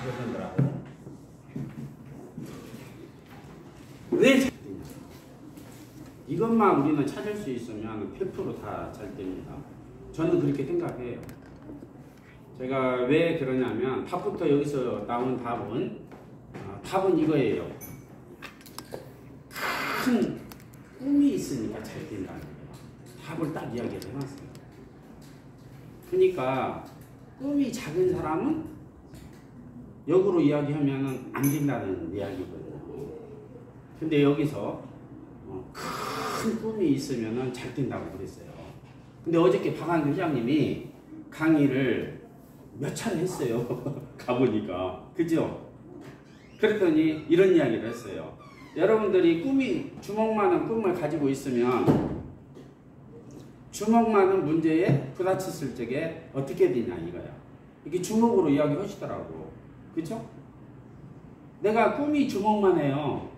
여러분들하고 왜 잘 되냐? 이것만 우리는 찾을 수 있으면 100% 다 잘 됩니다. 저는 그렇게 생각해요. 제가 왜 그러냐면 답부터 여기서 나온 답은 이거예요. 큰 꿈이 있으니까 잘 된다는 거예요. 답을 딱 이야기를 해놨어요. 그러니까 꿈이 작은 사람은 역으로 이야기하면 안 된다는 이야기거든요. 근데 여기서 큰 꿈이 있으면 잘 된다고 그랬어요. 근데 어저께 박한규 회장님이 강의를 몇 차례 했어요. 가보니까. 그죠? 그랬더니 이런 이야기를 했어요. 여러분들이 주먹만한 꿈을 가지고 있으면 주먹만한 문제에 부딪혔을 적에 어떻게 되냐 이거야. 이게 주먹으로 이야기 하시더라고. 그죠? 내가 꿈이 주먹만 해요.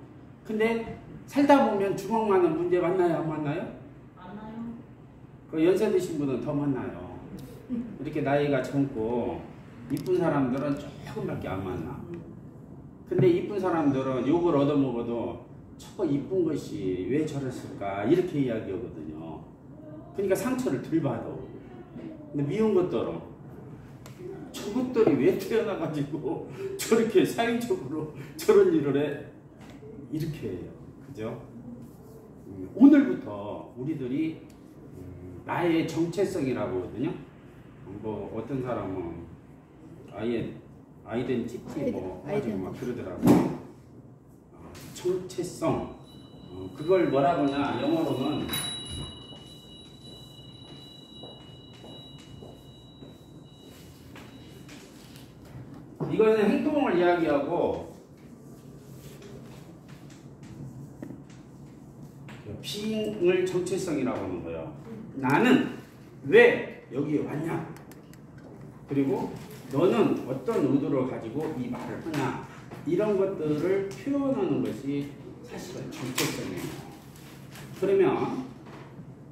근데 살다 보면 주먹만한 문제 만나요? 안 만나요? 만나요. 그 연세 드신 분은 더 만나요. 이렇게 나이가 젊고 이쁜 사람들은 조금밖에 안 만나. 근데 이쁜 사람들은 욕을 얻어먹어도 저거 이쁜 것이 왜 저랬을까 이렇게 이야기하거든요. 그러니까 상처를 덜 받아. 근데 미운 것들은 저것들이 왜 태어나가지고 저렇게 사회적으로 저런 일을 해? 이렇게 해요. 그죠? 오늘부터 우리들이 나의 정체성이라고 하거든요. 뭐 어떤 사람은 아이덴티티 뭐 가지고 막 그러더라고요. 정체성. 그걸 뭐라고 하냐 영어로는 이거는 행동을 이야기하고 being을 정체성이라고 하는 거예요. 나는 왜 여기에 왔냐? 그리고 너는 어떤 의도를 가지고 이 말을 하냐? 이런 것들을 표현하는 것이 사실은 정체성이에요. 그러면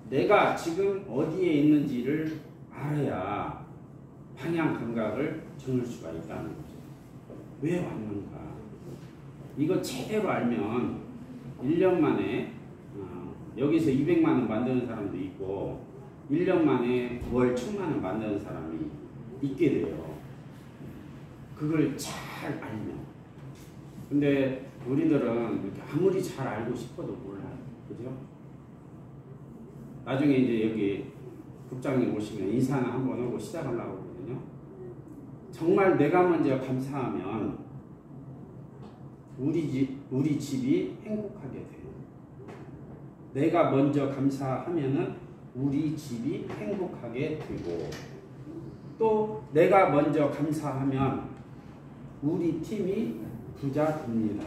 내가 지금 어디에 있는지를 알아야 방향 감각을 정할 수가 있다는 거죠. 왜 왔는가? 이거 제대로 알면 1년 만에 여기서 200만 원 만드는 사람도 있고 1년 만에 월 1000만 원 만드는 사람이 있게 돼요. 그걸 잘 알면. 근데 우리들은 이렇게 아무리 잘 알고 싶어도 몰라요. 그죠? 나중에 이제 여기 국장님 오시면 인사는 한번 하고 시작하려고 하거든요. 정말 내가 먼저 감사하면 우리 집이 행복하게 돼요. 내가 먼저 감사하면은 우리 집이 행복하게 되고 또 내가 먼저 감사하면 우리 팀이 부자 됩니다.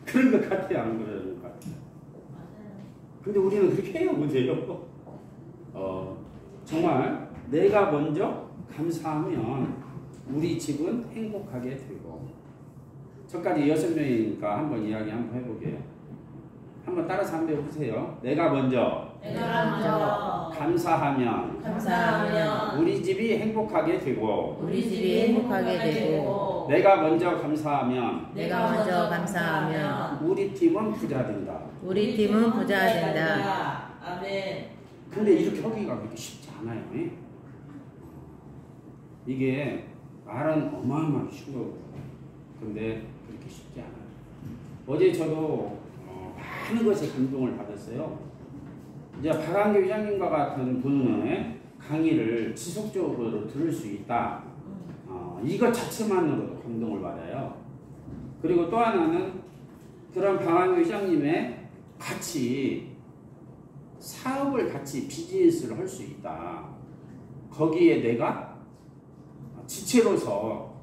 그런 것 같아요? 안 그러는 것 같아요? 근데 우리는 그렇게 해요 못해요? 정말 내가 먼저 감사하면 우리 집은 행복하게 되고 저까지 6명이니까 한번 이야기 한번 해보게요. 한번 따라서 한번 해보세요. 내가 먼저 감사하면 우리 집이 행복하게 되고 내가 먼저 감사하면 우리 팀은 부자 된다. 아멘. 근데 이렇게 하기가 그렇게 쉽지 않아요. 이게 말은 어마어마하게 쉬운 거고 근데 그렇게 쉽지 않아요. 어제 저도 많은 것에 감동을 받았어요. 이제 박한규 회장님과 같은 분의 강의를 지속적으로 들을 수 있다. 이것 자체만으로도 감동을 받아요. 그리고 또 하나는 그런 박한규 회장님의 사업을 같이 비즈니스를 할 수 있다. 거기에 내가 지체로서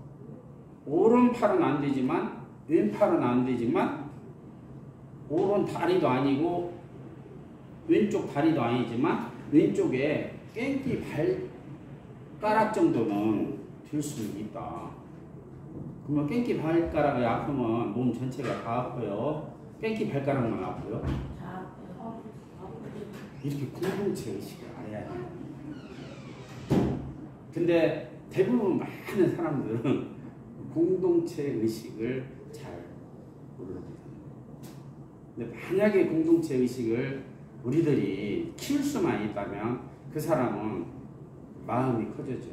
오른팔은 안 되지만 왼팔은 안 되지만 오른 다리도 아니고 왼쪽 다리도 아니지만 왼쪽에 깽기 발가락 정도는 될 수 있다. 그러면 깽기 발가락이 아프면 몸 전체가 다 아파요? 깽기 발가락만 아파요? 이렇게 공동체 의식을 알아야 돼요. 근데 대부분 많은 사람들은 공동체 의식을 잘 모르는 거예요. 근데 만약에 공동체 의식을 우리들이 키울 수만 있다면 그 사람은 마음이 커져져.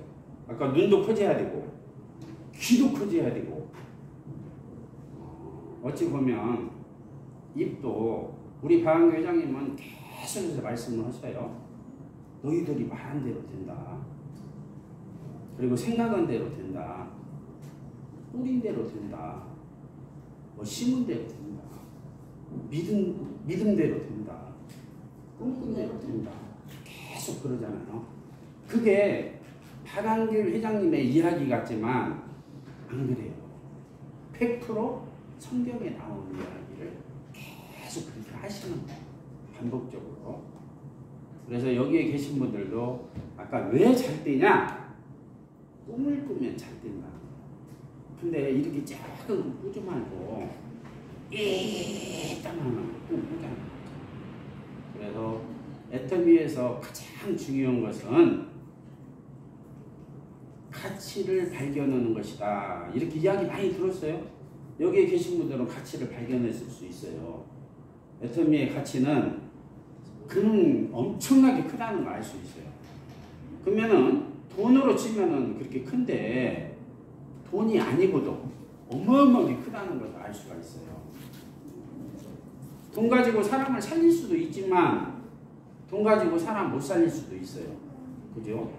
아까 눈도 커져야 되고 귀도 커져야 되고 어찌 보면 입도 우리 박한교 회장님은 계속해서 말씀을 하셔요. 너희들이 말한 대로 된다. 그리고 생각한 대로 된다. 뿌린 대로 된다. 뭐 심은 대로 된다. 믿음대로 된다. 꿈꾼대로 된다. 계속 그러잖아요. 그게 박한교 회장님의 이야기 같지만 안 그래요. 100% 성경에 나오는 이야기를 계속 그렇게 하시는 거예요. 반복적으로. 그래서 여기에 계신 분들도 아까 왜 잘 되냐? 꿈을 꾸면 잘 된다. 근데 이렇게 작은 꾸지 말고 이따만한 꿈 꾸잖아. 그래서 애터미에서 가장 중요한 것은 가치를 발견하는 것이다. 이렇게 이야기 많이 들었어요. 여기에 계신 분들은 가치를 발견했을 수 있어요. 애터미의 가치는 그는 엄청나게 크다는 걸 알 수 있어요. 그러면은 돈으로 치면은 그렇게 큰데 돈이 아니고도 어마어마하게 크다는 것을 알 수가 있어요. 돈 가지고 사람을 살릴 수도 있지만 돈 가지고 사람 못 살릴 수도 있어요. 그죠?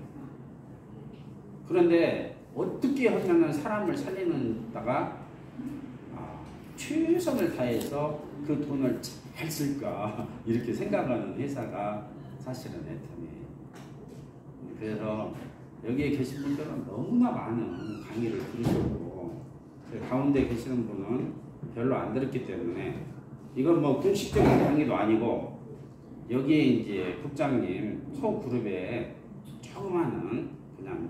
그런데 어떻게 하면은 사람을 살리는다가 최선을 다해서 그 돈을 잘 쓸까 이렇게 생각하는 회사가 사실은 애터미예요. 그래서 여기에 계신 분들은 너무나 많은 강의를 들으셨고 가운데 계시는 분은 별로 안 들었기 때문에 이건 뭐 공식적인 강의도 아니고 여기에 이제 국장님 소그룹의 조그마한 그냥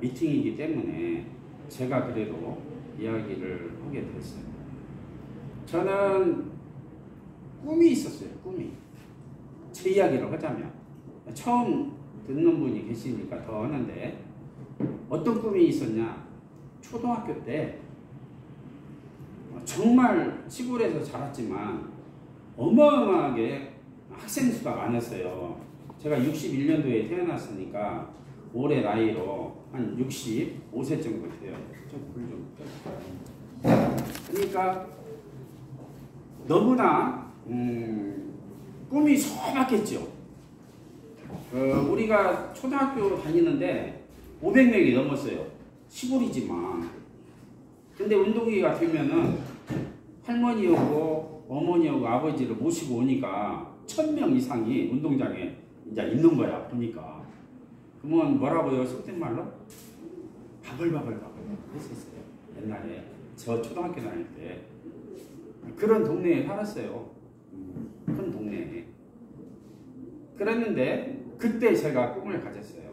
미팅이기 때문에 제가 그래도 이야기를 하게 됐어요. 저는 꿈이 있었어요. 꿈이. 제 이야기를 하자면 처음 듣는 분이 계시니까 더 하는데 어떤 꿈이 있었냐. 초등학교 때 정말 시골에서 자랐지만 어마어마하게 학생 수가 많았어요. 제가 61년도에 태어났으니까 올해 나이로 한 65세 정도 돼요. 그러니까 너무나 꿈이 소박했죠. 우리가 초등학교 다니는데 500명이 넘었어요. 시골이지만. 근데 운동회가 되면은 할머니하고 어머니하고 아버지를 모시고 오니까 1000명 이상이 운동장에 이제 있는 거야. 보니까. 그러면 뭐라고요? 속된 말로? 바글바글 했었어요. 옛날에 저 초등학교 다닐 때 그런 동네에 살았어요. 큰 동네에. 그랬는데 그때 제가 꿈을 가졌어요.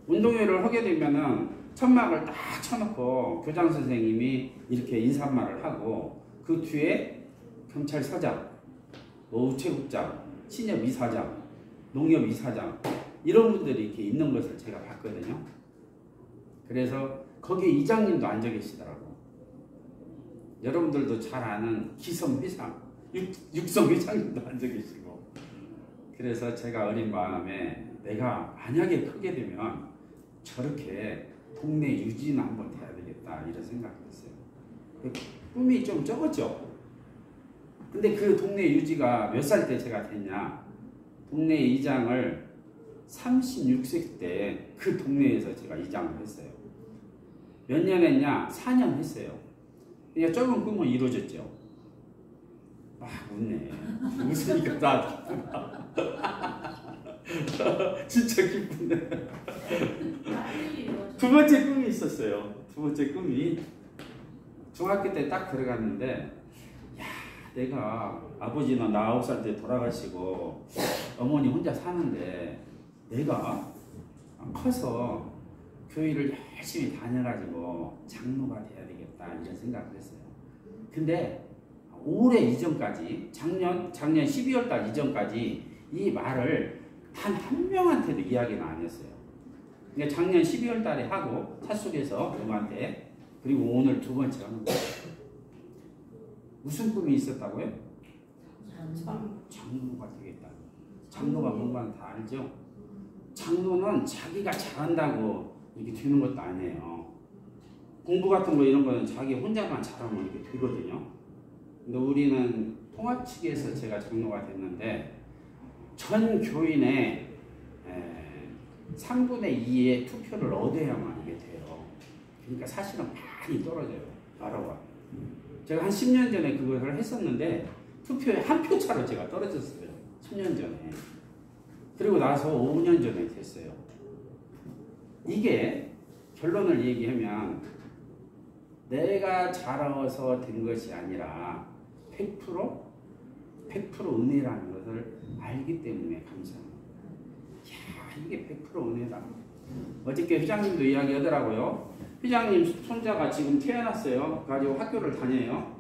운동회를 하게 되면은 천막을 딱 쳐놓고 교장 선생님이 이렇게 인사말을 하고 그 뒤에 경찰서장, 우체국장, 신협이사장, 농협이사장 이런 분들이 이렇게 있는 것을 제가 봤거든요. 그래서 거기에 이장님도 앉아 계시더라고. 여러분들도 잘 아는 기성회장, 육성회장님도 앉아 계시고. 그래서 제가 어린 마음에 내가 만약에 크게 되면 저렇게 동네 유지는 한번 해야 되겠다 이런 생각을 했어요. 꿈이 좀 적었죠. 근데 그 동네 유지가 몇 살 때 제가 됐냐. 동네 이장을 36세 때 그 동네에서 제가 이장을 했어요. 몇 년 했냐? 4년 했어요. 그러니까 적은 꿈은 이루어졌죠. 웃네. 웃으니까 나 진짜 기쁜데. 두 번째 꿈이 있었어요. 두 번째 꿈이 중학교 때 딱 들어갔는데 내가 아버지는 나 9살 때 돌아가시고 어머니 혼자 사는데 내가 커서 교회를 열심히 다녀가지고 장로가 돼야 되겠다 이런 생각을 했어요. 근데 올해 이전까지 작년 12월 달 이전까지 이 말을 단 한 명한테도 이야기는 안 했어요. 근데 작년 12월 달에 하고 찻속에서 누구한테 그리고 오늘 두 번째 하는 거예요. 무슨 꿈이 있었다고요? 장로가 되겠다. 장로가 뭔가는 다 알죠? 장로는 자기가 잘한다고 이렇게 되는 것도 아니에요. 공부 같은 거 이런 거는 자기 혼자만 잘하면 이렇게 되거든요. 근데 우리는 통합 측에서 제가 장로가 됐는데 전 교인의 3분의 2의 투표를 얻어야만 이게 돼요. 그러니까 사실은 많이 떨어져요. 바로가. 제가 한 10년 전에 그걸 했었는데 투표에 한 표 차로 제가 떨어졌어요. 10년 전에. 그리고 나서 5년 전에 됐어요. 이게 결론을 얘기하면 내가 잘해서 된 것이 아니라 100% 은혜라는 것을 알기 때문에 감사합니다. 이야, 이게 100% 은혜다. 어저께 회장님도 이야기하더라고요. 회장님 손자가 지금 태어났어요. 가지고 학교를 다녀요.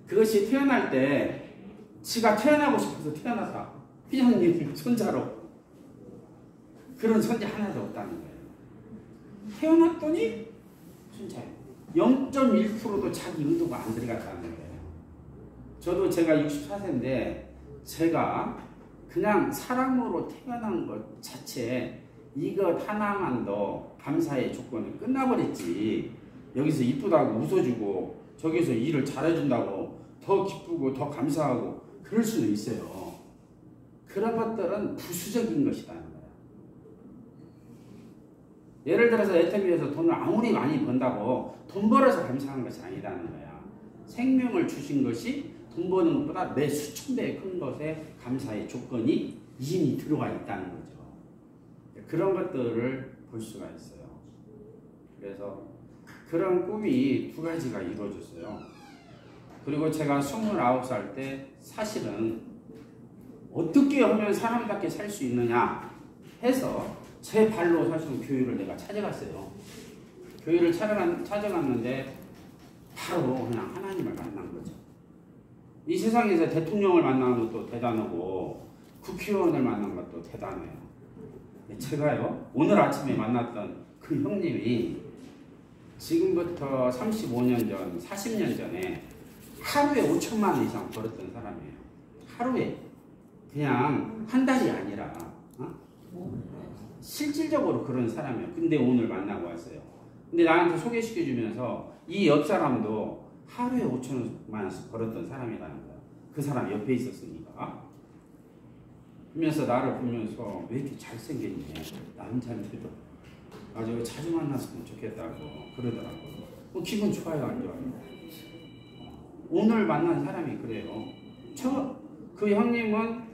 그것이 태어날 때 지가 태어나고 싶어서 태어났다. 회장님 손자로. 그런 손자 하나도 없다는 거예요. 태어났더니 손자예요. 0.1%도 자기 의도가 안 들어갔다는 거예요. 저도 제가 64세인데 제가 그냥 사람으로 태어난 것 자체에 이것 하나만도 감사의 조건이 끝나버렸지. 여기서 이쁘다고 웃어주고 저기서 일을 잘해준다고 더 기쁘고 더 감사하고 그럴 수는 있어요. 그런 것들은 부수적인 것이라는 거예요. 예를 들어서 애터미에서 돈을 아무리 많이 번다고 돈 벌어서 감사한 것이 아니라는 거야. 생명을 주신 것이 돈 버는 것보다 매 수천 배 큰 것에 감사의 조건이 이미 들어가 있다는 거죠. 그런 것들을 볼 수가 있어요. 그래서 그런 꿈이 두 가지가 이루어졌어요. 그리고 제가 29살 때 사실은 어떻게 하면 사람답게 살 수 있느냐 해서 제 발로 사실은 교회를 내가 찾아갔어요. 교회를 찾아갔는데 바로 그냥 하나님을 만난 거죠. 이 세상에서 대통령을 만나는 것도 대단하고 국회의원을 만난 것도 대단해요. 제가요 오늘 아침에 만났던 그 형님이 지금부터 35년 전, 40년 전에 하루에 5천만 원 이상 벌었던 사람이에요. 하루에. 그냥 한 달이 아니라 실질적으로 그런 사람이에요. 근데 오늘 만나고 왔어요. 근데 나한테 소개시켜주면서 이 옆 사람도 하루에 5천만 원씩 벌었던 사람이라는 거야. 그 사람 옆에 있었으니까. 그러면서 나를 보면서 왜 이렇게 잘생겼니? 남자인데도 아주 자주 만났으면 좋겠다고 그러더라고요. 기분 좋아요, 안 좋아요? 오늘 만난 사람이 그래요. 그 형님은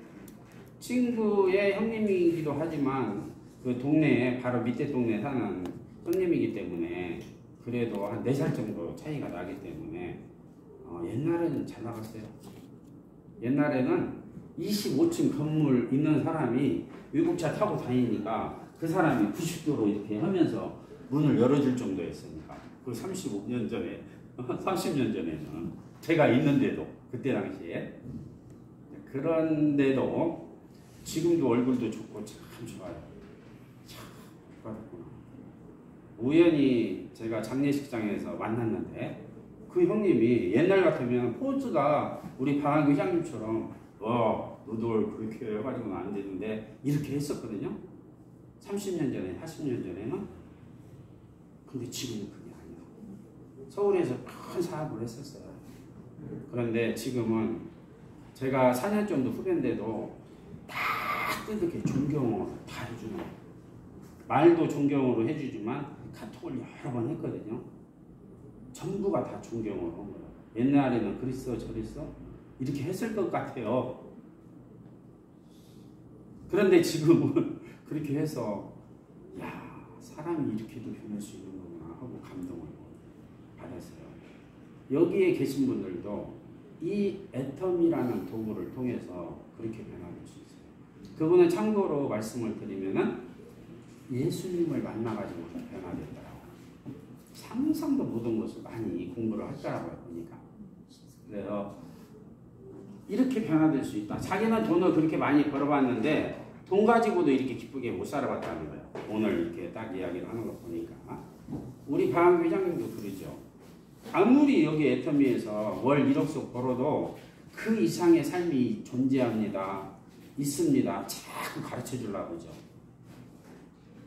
친구의 형님이기도 하지만 그 동네에 바로 밑에 동네에 사는 형님이기 때문에 그래도 한 4살 정도 차이가 나기 때문에 옛날에는 잘 나갔어요. 옛날에는 25층 건물 있는 사람이 외국차 타고 다니니까 그 사람이 90도로 이렇게 하면서 문을 열어줄 정도였으니까 그 35년 전에 30년 전에는 제가 있는데도 그때 당시에 그런데도 지금도 얼굴도 좋고 참 좋아요. 참 좋았구나. 우연히 제가 장례식장에서 만났는데 그 형님이 옛날 같으면 포즈가 우리 방학교 회장님처럼 너도 그렇게 해가지고는 안 되는데 이렇게 했었거든요. 30년 전에 40년 전에는. 근데 지금은 그게 아니에요. 서울에서 큰 사업을 했었어요. 그런데 지금은 제가 4년 정도 후배인데도 다 뜻있게 존경을 다 해주는 거예요. 말도 존경으로 해주지만 카톡을 여러 번 했거든요. 전부가 다 존경으로 한 거예요. 옛날에는 그랬어 저랬어 이렇게 했을 것 같아요. 그런데 지금은 그렇게 해서 야 사람이 이렇게도 변할 수 있는 거구나 하고 감동을 받았어요. 여기에 계신 분들도 이 애텀이라는 도구를 통해서 그렇게 변화될 수 있어요. 그분은 참고로 말씀을 드리면은 예수님을 만나가지고 변화됐더라고요. 상상도 못한 것을 많이 공부를 했더라고요, 보니까. 그래서 이렇게 변화될 수 있다. 자기는 돈을 그렇게 많이 벌어봤는데 돈 가지고도 이렇게 기쁘게 못 살아봤다는 거예요. 오늘 이렇게 딱 이야기를 하는 거 보니까 우리 방학교 회장님도 그러죠. 아무리 여기 애터미에서 월 1억씩 벌어도 그 이상의 삶이 존재합니다. 있습니다. 자꾸 가르쳐 주려고 하죠.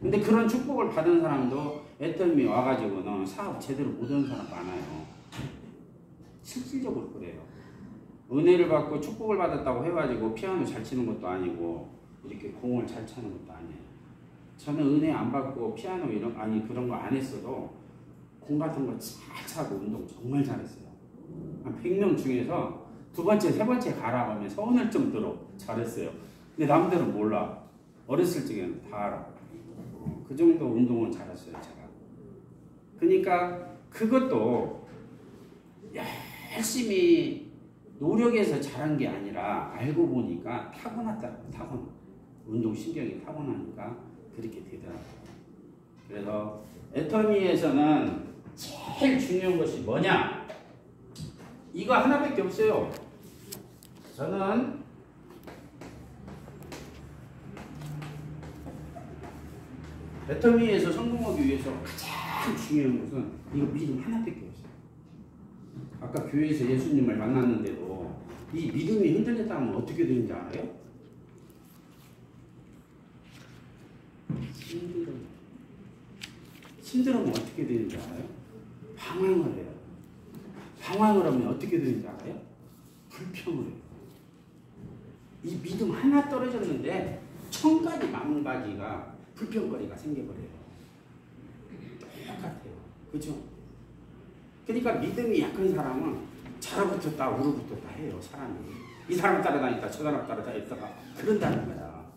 근데 그런 축복을 받은 사람도 애터미 와가지고는 사업 제대로 못하는 사람 많아요. 실질적으로 그래요. 은혜를 받고 축복을 받았다고 해가지고 피아노 잘 치는 것도 아니고 이렇게 공을 잘 차는 것도 아니에요. 저는 은혜 안 받고 피아노 그런 거 안 했어도 공 같은 거 잘 차고 운동 정말 잘했어요. 한 100명 중에서 두 번째, 세 번째 가라고 하면 서운할 정도로 잘했어요. 근데 남들은 몰라. 어렸을 적에는 다 알아. 그 정도 운동은 잘했어요, 제가. 그러니까 그것도 열심히 노력해서 잘한 게 아니라 알고 보니까 타고났다고, 타고나. 운동신경이 타고나니까 그렇게 되더라고요. 그래서 애터미에서는 제일 중요한 것이 뭐냐? 이거 하나밖에 없어요. 저는 애터미에서 성공하기 위해서 가장 중요한 것은 이거 믿음 하나밖에 없어요. 아까 교회에서 예수님을 만났는데도 이 믿음이 흔들렸다면 어떻게 되는지 알아요? 힘들으면 어떻게 되는지 알아요? 방황을 해요. 방황을 하면 어떻게 되는지 알아요? 불평을 해요. 이 믿음 하나 떨어졌는데 1000가지 만가지가 불평거리가 생겨버려요. 똑같아요. 그죠? 그러니까 믿음이 약한 사람은 자라붙었다 우러붙었다 해요. 사람이. 이 사람 따라다녔다 저 사람 따라다녔다가 그런다는 거야.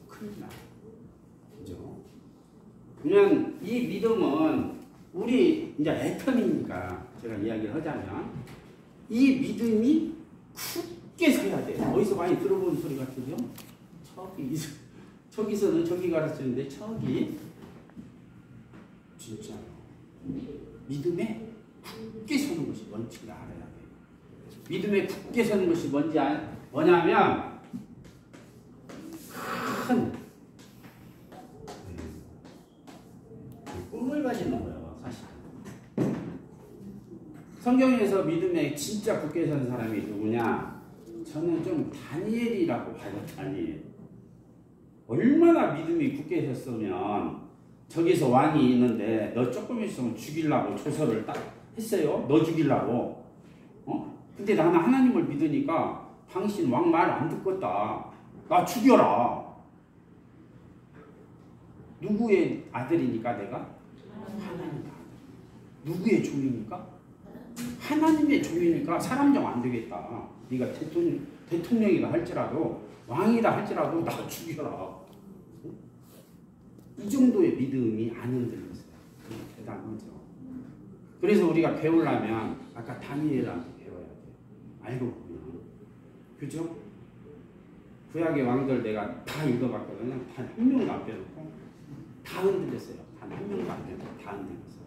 큰일 나. 그죠? 그냥 이 믿음은 우리 이제 애터미니까 제가 이야기를 하자면 이 믿음이 굳게 서야 돼. 어디서 많이 들어본 소리 같은데요? 저기서는 저기 가르치는데 저기 진짜요. 믿음에 굳게 서는 것이 뭔지를 알아야 돼. 믿음에 굳게 서는 것이 뭐냐면 큰 꿈을 가지는 거예요, 사실. 성경에서 믿음에 진짜 굳게 서는 사람이 누구냐? 저는 좀 다니엘이라고 봐요, 다니엘. 얼마나 믿음이 굳게 섰으면 저기서 왕이 있는데 너 조금 있으면 죽이려고 조서를 딱 했어요. 너 죽이려고. 근데 나는 하나님을 믿으니까 당신 왕 말 안 듣겠다. 나 죽여라. 누구의 아들이니까 내가? 하나님의 아들. 누구의 종이니까? 하나님의 종이니까 사람 정 안 되겠다. 네가 대통령이다 할지라도 왕이다 할지라도 나 죽여라. 이 정도의 믿음이 안 흔들렸어요. 대단하죠. 그래서 우리가 배우려면 아까 다니엘한테 배워야 돼요. 알고 보면. 그죠? 구약의 왕들 내가 다 읽어봤거든요. 단 한 명도 안 빼놓고 다 흔들렸어요. 단 한 명도 안 빼놓고 다 흔들렸어요.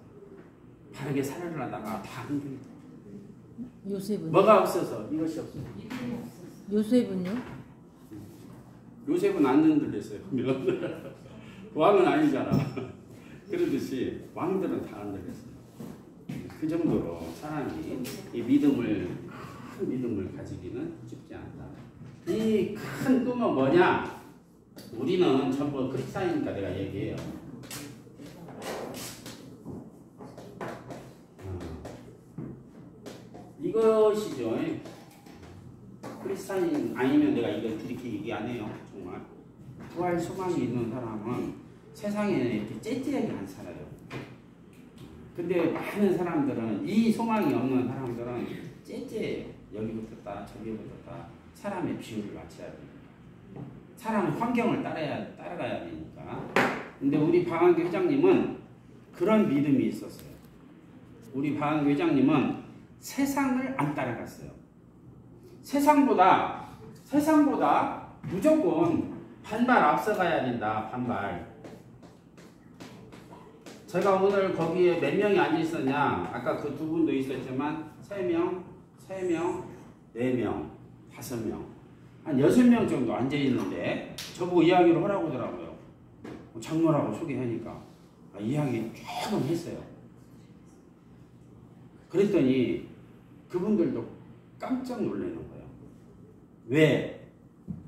바르게 살아가다가 다 흔들렸어요. 요셉은? 뭐가 없어서? 이것이 없어서. 요셉은요? 요셉은 안 흔들렸어요. 왕은 아니잖아. 그러듯이 왕들은 다 흔들렸어요. 그 정도로 사람이 이 믿음을, 큰 믿음을 가지기는 쉽지 않다. 이 큰 꿈은 뭐냐? 우리는 전부 크리스찬이니까 내가 얘기해요. 이것이죠. 크리스찬이 아니면 내가 이거 이렇게 얘기 안 해요. 정말. 부활 소망이 있는 사람은 세상에 이렇게 째째하게 안 살아요. 근데 많은 사람들은 이 소망이 없는 사람들은 째째 여기 붙었다 저기 붙었다 사람의 비율을 맞춰야 됩니다. 사람은 환경을 따라가야 되니까. 근데 우리 방학교 회장님은 그런 믿음이 있었어요. 우리 방학교 회장님은 세상을 안 따라갔어요. 세상보다 무조건 반발 앞서가야 된다. 반발. 제가 오늘 거기에 몇 명이 앉아 있었냐? 아까 그 두 분도 있었지만 3명, 4명, 5명, 한 6명 정도 앉아 있는데 저보고 이야기를 하라고 하더라고요. 장로라고 소개하니까 이야기 조금 했어요. 그랬더니 그분들도 깜짝 놀라는 거예요. 왜?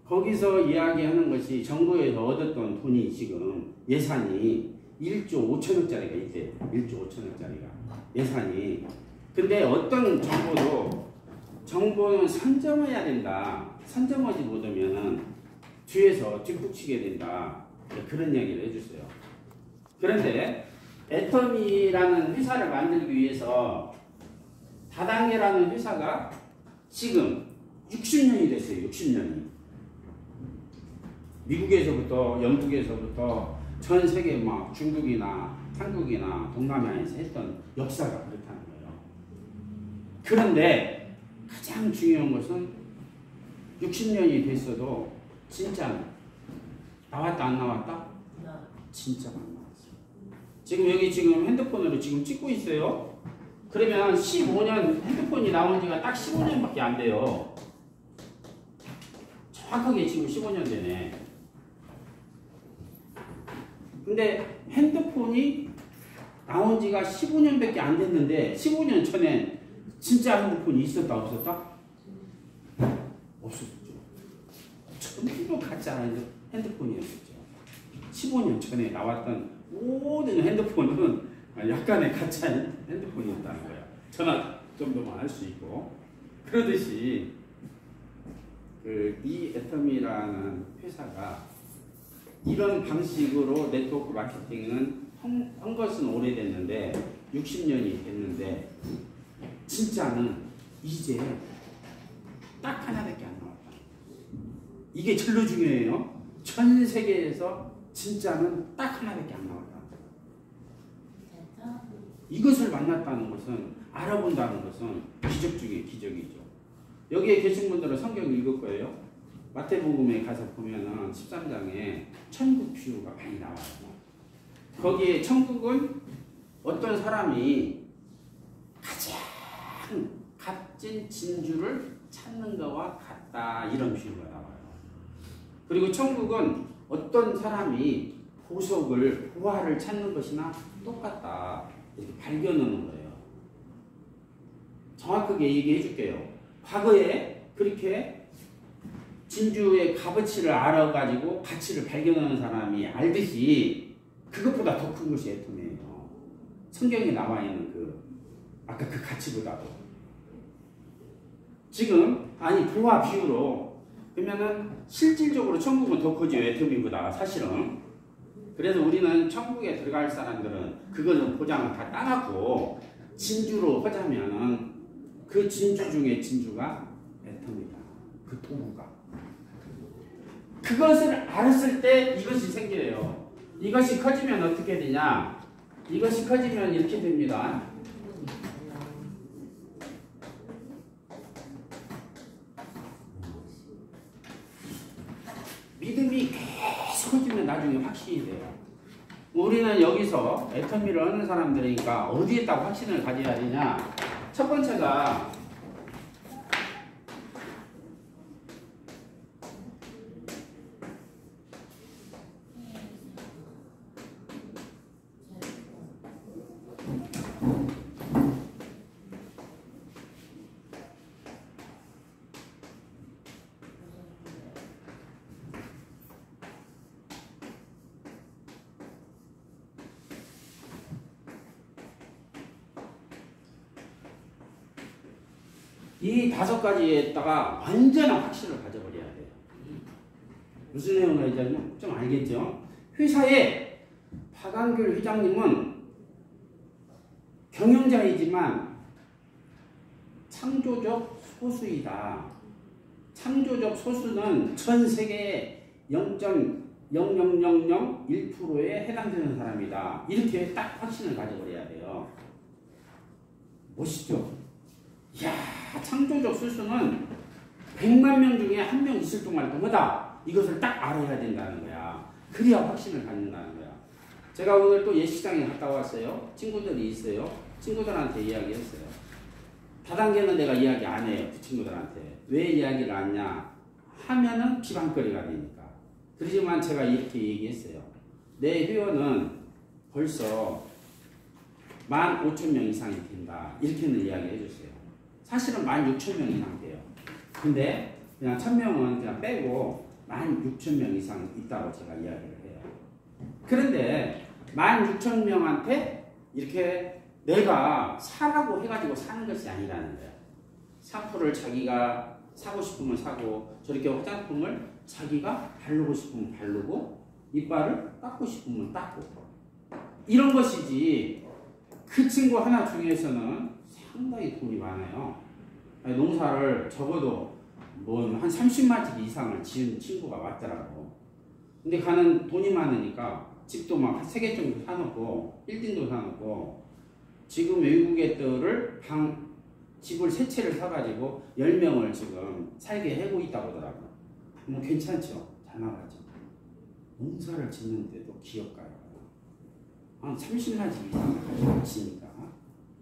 거기서 이야기하는 것이 정부에서 얻었던 돈이 지금 예산이 1조 5천억짜리가 있대요. 1조 5천억짜리가 예산이. 근데 어떤 정보는 선점해야 된다. 선점하지 못하면은 뒤에서 뒷북치게 된다. 그런 이야기를 해주세요. 그런데 애터미라는 회사를 만들기 위해서 다단계라는 회사가 지금 60년이 됐어요. 60년이. 미국에서부터 영국에서부터 전 세계 막 중국이나 한국이나 동남아에서 했던 역사가 그렇다는 거예요. 그런데 가장 중요한 것은 60년이 됐어도 진짜 나왔다 안 나왔다? 진짜가 안 나왔어요. 지금 여기 지금 핸드폰으로 지금 찍고 있어요. 그러면 15년 핸드폰이 나온 지가 딱 15년밖에 안 돼요. 정확하게 지금 15년 되네. 근데 핸드폰이 나온 지가 15년밖에 안 됐는데 15년 전에 진짜 핸드폰이 있었다 없었다? 없었죠. 전부 가짜 핸드폰이었었죠. 15년 전에 나왔던 모든 핸드폰은 약간의 가짜 핸드폰이었다는 거야. 전화 정도만 할 수 있고. 그러듯이 이 애터미라는 회사가 이런 방식으로 네트워크 마케팅은 한 것은 오래됐는데 60년이 됐는데 진짜는 이제 딱 하나밖에 안 나왔다. 이게 절로 중요해요. 전 세계에서 진짜는 딱 하나밖에 안 나왔다. 이것을 만났다는 것은, 알아본다는 것은 기적 중에 기적이죠. 여기에 계신 분들은 성경 읽을 거예요. 마태복음에 가서 보면은 13장에 천국 비유가 많이 나와요. 거기에 천국은 어떤 사람이 가장 값진 진주를 찾는 것과 같다, 이런 비유가 나와요. 그리고 천국은 어떤 사람이 보화를 찾는 것이나 똑같다, 이렇게 발견하는 거예요. 정확하게 얘기해 줄게요. 과거에 그렇게 진주의 값어치를 알아가지고 가치를 발견하는 사람이 알듯이 그것보다 더 큰 것이 애터미예요. 성경에 나와 있는 아까 그 가치보다도. 지금 보화 비유로 그러면은 실질적으로 천국은 더 크죠, 애터미보다 사실은. 그래서 우리는 천국에 들어갈 사람들은 그거는 포장을 다 따놨고 진주로 하자면은 그 진주 중에 진주가 애터미다. 그 도구가. 그것을 알았을 때 이것이 생겨요. 이것이 커지면 어떻게 되냐? 이것이 커지면 이렇게 됩니다. 믿음이 계속 커지면 나중에 확신이 돼요. 우리는 여기서 애터미를 얻는 사람들이니까 어디에다가 확신을 가져야 되냐? 첫 번째가 이 5가지에다가 완전한 확신을 가져버려야 돼요. 무슨 내용을 하자면 좀 알겠죠? 회사의 박완규 회장님은 경영자이지만 창조적 소수이다. 창조적 소수는 전 세계의 0.00001%에 해당되는 사람이다. 이렇게 딱 확신을 가져버려야 돼요. 멋있죠? 이야, 창조적 소수는 100만 명 중에 한 명 있을 동안 뭐다. 이것을 딱 알아야 된다는 거야. 그래야 확신을 갖는다는 거야. 제가 오늘 또 예식장에 갔다 왔어요. 친구들이 있어요. 친구들한테 이야기했어요. 다단계는 내가 이야기 안 해요. 그 친구들한테. 왜 이야기를 안 하냐 하면은 비방거리가 되니까. 그렇지만 제가 이렇게 얘기했어요. 내 회원은 벌써 15,000명 이상이 된다. 이렇게는 이야기 해주세요. 사실은 16,000명 이상 돼요. 근데 그냥 1,000명은 그냥 빼고 16,000명 이상 있다고 제가 이야기를 해요. 그런데 16,000명한테 이렇게 내가 사라고 해가지고 사는 것이 아니라는 거예요. 샴푸를 자기가 사고 싶으면 사고, 저렇게 화장품을 자기가 바르고 싶으면 바르고, 이빨을 닦고 싶으면 닦고, 이런 것이지. 그 친구 하나 중에서는 상당히 돈이 많아요. 농사를 적어도 뭐 한 30만 집 이상을 지은 친구가 왔더라고. 근데 가는 돈이 많으니까 집도 막 3개 정도 사놓고, 빌딩도 사놓고, 지금 외국 애들을 집을 3채를 사가지고 10명을 지금 살게 하고 있다고 하더라고요. 뭐 괜찮죠? 잘 나가죠. 농사를 짓는데도 기업가요. 한 30만 집 이상을 지니까.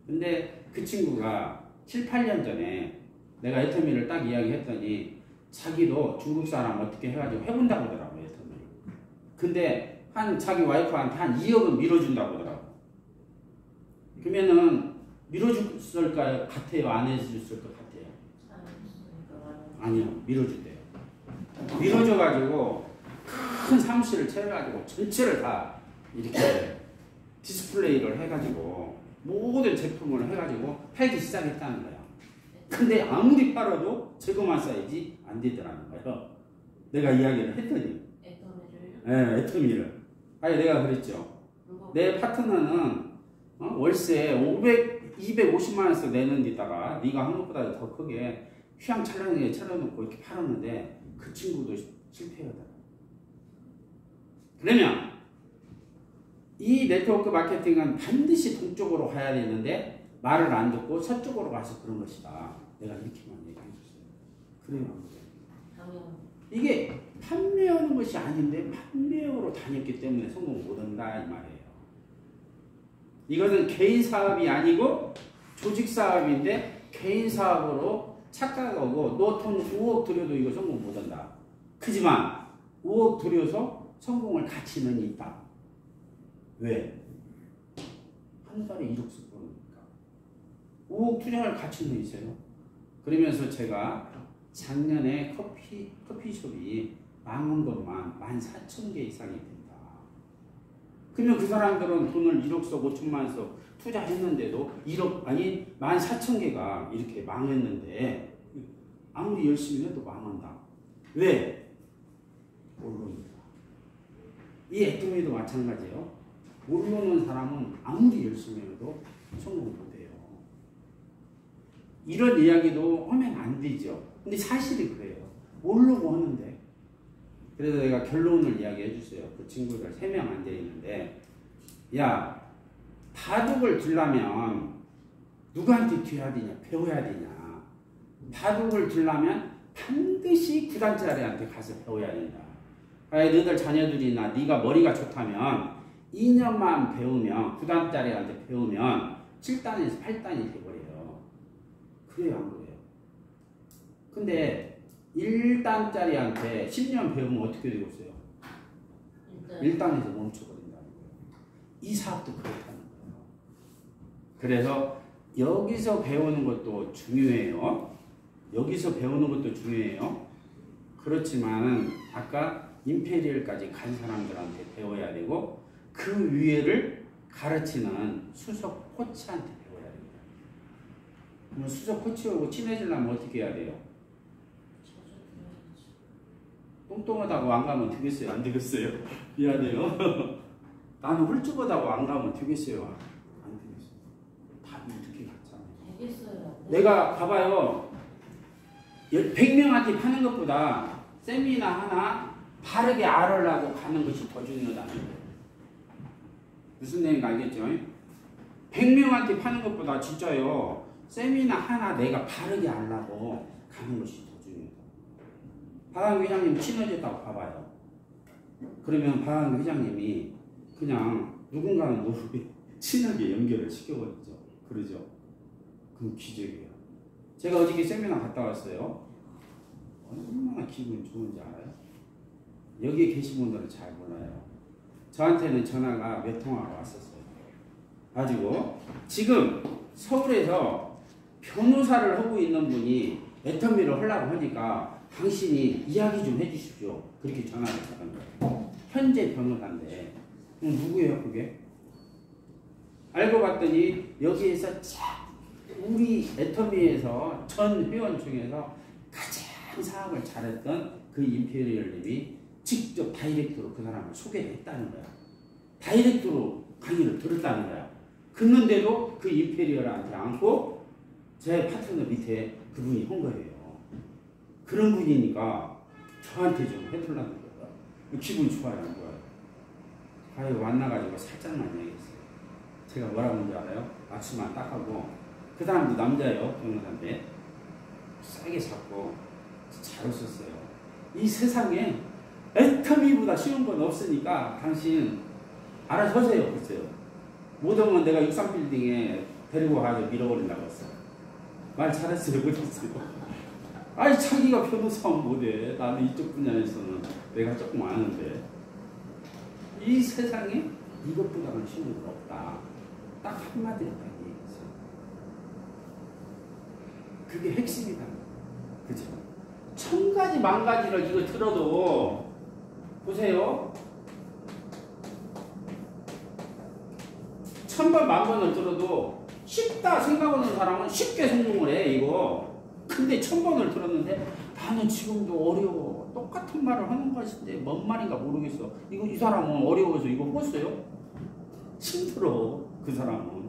근데 그 친구가 7, 8년 전에 내가 애터미를 딱 이야기했더니 자기도 중국 사람 어떻게 해가지고 해본다고 하더라고요, 애터미. 근데 자기 와이프한테 한 2억은 밀어준다고 하더라고요. 그러면은 밀어줬을 것 같아요? 안 해줬을 것 같아요? 아니요, 밀어준대요. 밀어줘가지고 큰 사무실을 채워가지고 전체를 다 이렇게 디스플레이를 해가지고 모든 제품을 해가지고 팔기 시작했다는 거예요. 근데 아무리 팔아도 재고만 쌓이지 안 되더라는 거예요. 내가 이야기를 했더니. 애터미를? 네, 애터미를. 아니, 내가 그랬죠. 내 파트너는 월세 250만 원씩 내는 데다가 네가 한 것보다 더 크게 휘황찬란하게 차려놓고 이렇게 팔았는데 그 친구도 실패하더라. 그러면 이 네트워크 마케팅은 반드시 동쪽으로 가야 되는데 말을 안 듣고 서쪽으로 가서 그런 것이다. 내가 이렇게만 얘기해 줬어요. 그래요. 이게 판매하는 것이 아닌데 판매업으로 다녔기 때문에 성공 못한다 이 말이에요. 이것은 개인 사업이 아니고 조직 사업인데 개인 사업으로 착각하고 너 돈 5억 들여도 이거 성공 못한다. 그지만 5억 들여서 성공할 가치는 있다. 왜? 한 달에 1억씩 버니까 5억 투자할 가치는 있어요. 그러면서 제가 작년에 커피숍이 망한 것만 14,000개 이상이 된다. 그러면 그 사람들은 돈을 1억석 5천만원석 투자했는데도 14,000개가 이렇게 망했는데 아무리 열심히 해도 망한다. 왜? 모릅니다. 이 애터미도 마찬가지예요. 모르는 사람은 아무리 열심히 해도 성공 못해요. 이런 이야기도 하면 안 되죠. 근데 사실이 그래요. 모르고 하는데. 그래서 내가 결론을 이야기해 주세요. 그 친구들 3명 앉아 있는데, 야, 바둑을 두려면 누구한테 튀어야 되냐? 배워야 되냐? 바둑을 두려면 반드시 구단자리한테 가서 배워야 된다. 너희들 자녀들이나 네가 머리가 좋다면 2년만 배우면 구단자리한테 배우면 7단에서 8단이 돼버려요. 그래요, 안 그래요? 근데 1단짜리한테 10년 배우면 어떻게 되겠어요? 1단에서 멈춰버린다는 거예요. 이 사업도 그렇다는 거예요. 그래서 여기서 배우는 것도 중요해요. 여기서 배우는 것도 중요해요. 그렇지만은 아까 임페리얼까지 간 사람들한테 배워야 되고 그 위에를 가르치는 수석 코치한테 배워야 됩니다. 그럼 수석 코치하고 친해지려면 어떻게 해야 돼요? 똥똥하다고 안 가면 되겠어요? 안 되겠어요? 미안해요. 나는 훌쩍하다고 안 가면 되겠어요? 안 되겠어요. 답이 이렇게 같잖아요. 되겠어요. 내가 봐봐요. 100명한테 파는 것보다 세미나 하나 바르게 알으려고 가는 것이 더 중요하다는 거예요. 무슨 내용인지 알겠죠? 100명한테 파는 것보다 진짜요. 세미나 하나 내가 바르게 알려고 가는 것이 더 중요하다. 박항규 회장님 친해졌다고 봐봐요. 그러면 박항규 회장님이 그냥 누군가는 모르게 친하게 연결을 시켜버리죠. 그러죠? 그럼 기적이에요. 제가 어저께 세미나 갔다 왔어요. 얼마나 기분이 좋은지 알아요? 여기에 계신 분들은 잘 몰라요. 저한테는 전화가 몇 통화가 왔었어요. 가지고 지금 서울에서 변호사를 하고 있는 분이 애터미를 하려고 하니까 당신이 이야기 좀 해주십시오. 그렇게 전화를 받은 거예요. 현재 변호사인데 누구예요 그게? 알고 봤더니 여기에서 우리 애터미에서 전 회원 중에서 가장 사업을 잘했던 그 임페리얼님이 직접 다이렉트로 그 사람을 소개를 했다는 거야. 다이렉트로 강의를 들었다는 거야. 듣는데도 그 임페리얼한테 안고 제 파트너 밑에 그분이 한 거예요. 그런 분이니까 저한테 좀 해달라는 거야. 기분 좋아요, 안 좋아요? 가요 만나가지고 살짝만 얘기했어요. 제가 뭐라고 하는지 알아요? 악수만 딱 하고 그 사람도 남자예요, 변호사인데 세게 잡고 잘 웃었어요. 이 세상에 애터미보다 쉬운 건 없으니까 당신 알아서 하세요. 그랬어요. 못하면 내가 63빌딩에 데리고 가서 밀어버린다고 했어요. 말 잘했어요. 못했어요. 아니 자기가 변호사면 못해. 나는 이쪽 분야에서는 내가 조금 아는데 이 세상에 이것보다는 쉬운 건 없다. 딱 한마디로 딱 얘기했어요. 그게 핵심이다. 그죠? 천 가지 만 가지를 이거 들어도 보세요. 1000번 만번을 들어도 쉽다 생각하는 사람은 쉽게 성공을 해 이거. 근데 1000번을 들었는데 나는 지금도 어려워. 똑같은 말을 하는 것인데 뭔 말인가 모르겠어. 이거 이 사람은 어려워서 이거 했어요? 힘들어 그 사람은.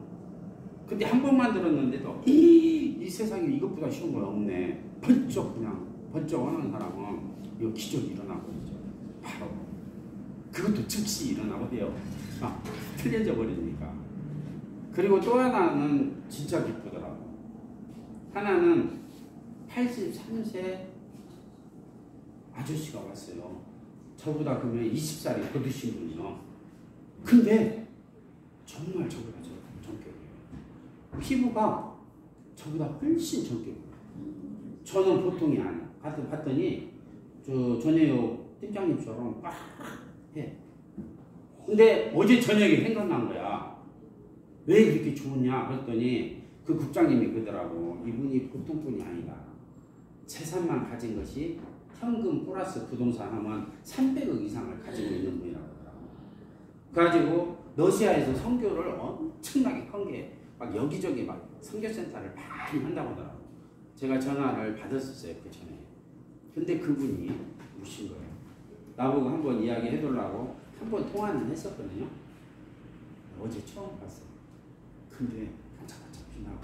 근데 한 번만 들었는데도 이 세상에 이것보다 쉬운 건 없네. 번쩍 그냥 번쩍 하는 사람은 이거 기적이 일어나고 있죠. 바로 그것도 즉시 일어나고 돼요. 틀려져 버리니까. 그리고 또 하나는 진짜 기쁘더라고. 하나는 83세 아저씨가 왔어요. 저보다 그러면 20살이 더 드신 분이요. 근데 정말 저보다 정격이에요. 피부가 저보다 훨씬 정격이에요. 저는 보통이 아니에요. 봤더니 저 전혜요 팀장님처럼 막 해. 근데 어제 저녁에 생각난 거야. 왜 그렇게 좋으냐 그랬더니 그 국장님이 그러더라고. 이분이 보통 분이 아니다. 재산만 가진 것이 현금 플러스 부동산 하면 300억 이상을 가지고 있는 분이라고 하더라고. 그래가지고 러시아에서 선교를 엄청나게 큰 게 막 여기저기 막 선교센터를 많이 한다고 하더라고. 제가 전화를 받았었어요 그 전에. 근데 그분이 오신 거예요. 나보고 한번 이야기 해달라고 한번 통화는 했었거든요. 어제 처음 봤어요. 근데 반짝반짝 빛나고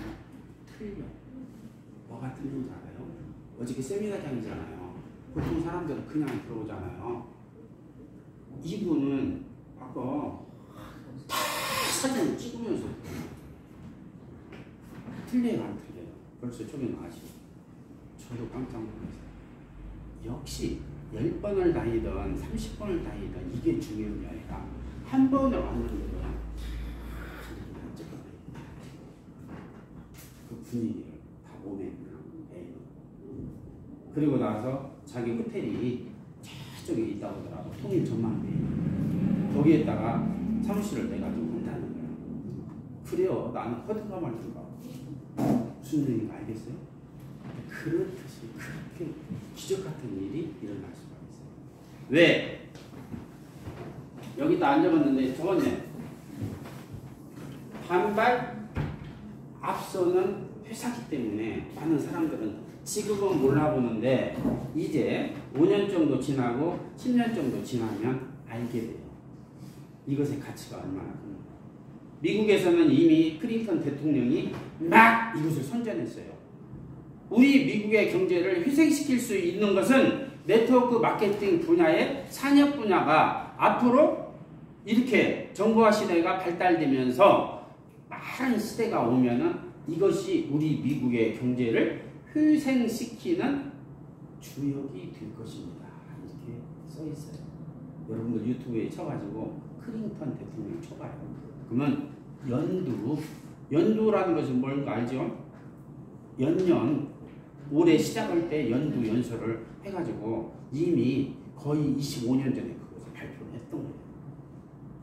틀려. 뭐가 틀린 줄 알아요? 어저께 세미나장이잖아요. 보통 사람들은 그냥 들어오잖아요. 이분은 아까 다 사진을 찍으면서 틀려요 안 틀려요? 벌써 조금 아시죠? 저도 깜짝 놀랐어요. 역시 10번을 다니던 30번을 다니던 이게 중요한 게 아니라 한 번을 왔는데도 그 분위기를 다 몸에 배요. 그리고 나서 자기 호텔이 저쪽에 있다고 하더라고. 통일 전망대. 거기에다가 사무실을 내가지고 한다는 거야. 그래요. 나는 허드감을 들어가. 무슨 일인가 알겠어요? 그렇듯이 그렇게 기적 같은 일이 일어날 수가 있어요. 왜? 여기다 앉아봤는데 적었네. 반발 앞서는 회사기 때문에 많은 사람들은 지금은 몰라보는데 이제 5년 정도 지나고 10년 정도 지나면 알게 돼요. 이것의 가치가 얼마나 큽니다. 미국에서는 이미 클린턴 대통령이 막 이것을 선전했어요. 우리 미국의 경제를 희생시킬 수 있는 것은 네트워크 마케팅 분야의 산업 분야가 앞으로 이렇게 정보화 시대가 발달되면서 많은 시대가 오면은 이것이 우리 미국의 경제를 희생시키는 주역이 될 것입니다. 이렇게 써 있어요. 여러분들 유튜브에 쳐가지고 클린턴 대통령 쳐봐요. 그러면 연두라는 것은 뭔가 알죠? 연년 올해 시작할 때 연두 연설을 해가지고 이미 거의 25년 전에 그것을 발표를 했던 거예요.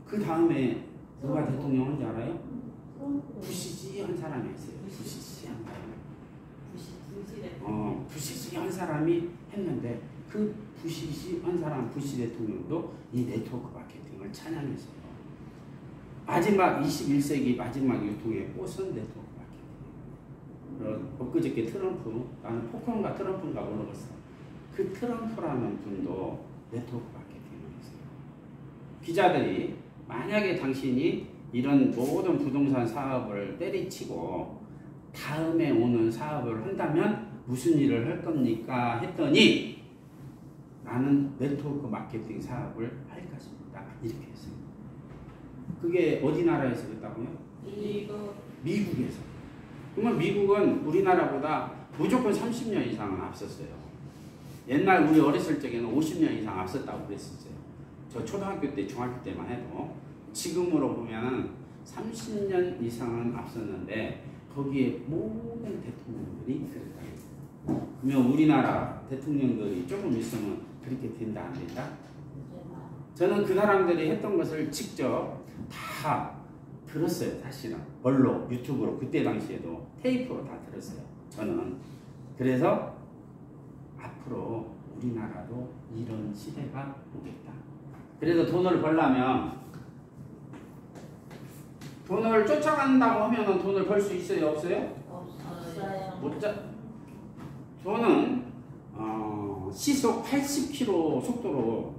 그 다음에 누가 대통령인지 알아요? 부시시한 사람이 있어요. 부시시한 사람. 부시시한 사람이 했는데 그 부시시한 사람 부시 대통령도 이 네트워크 마케팅을 찬양했어요. 마지막 21세기 마지막 유통의 꽃은 네트워크 마케팅. 엊그저께 트럼프, 나는 포크론가 트럼프인가 모르겠어. 그 트럼프라는 분도 네트워크 마케팅을 했어요. 기자들이 만약에 당신이 이런 모든 부동산 사업을 때리치고 다음에 오는 사업을 한다면 무슨 일을 할 겁니까? 했더니 나는 네트워크 마케팅 사업을 할 것입니다. 이렇게 했어요. 그게 어디 나라에서 그랬다고요? 미국에서. 그러면 미국은 우리나라보다 무조건 30년 이상은 앞섰어요. 옛날 우리 어렸을 적에는 50년 이상 앞섰다고 그랬었어요. 저 초등학교 때, 중학교 때만 해도. 지금으로 보면 30년 이상은 앞섰는데 거기에 모든 대통령들이 그랬다. 그러면 우리나라 대통령들이 조금 있으면 그렇게 된다 안 된다? 저는 그 사람들이 했던 것을 직접 다 들었어요. 사실은 벌로 유튜브로 그때 당시에도 테이프로 다 들었어요. 저는 그래서 앞으로 우리나라도 이런 시대가 오겠다. 그래서 돈을 벌려면 돈을 쫓아간다고 하면 돈을 벌 수 있어요? 없어요? 없어요. 못 자. 저는 시속 80km 속도로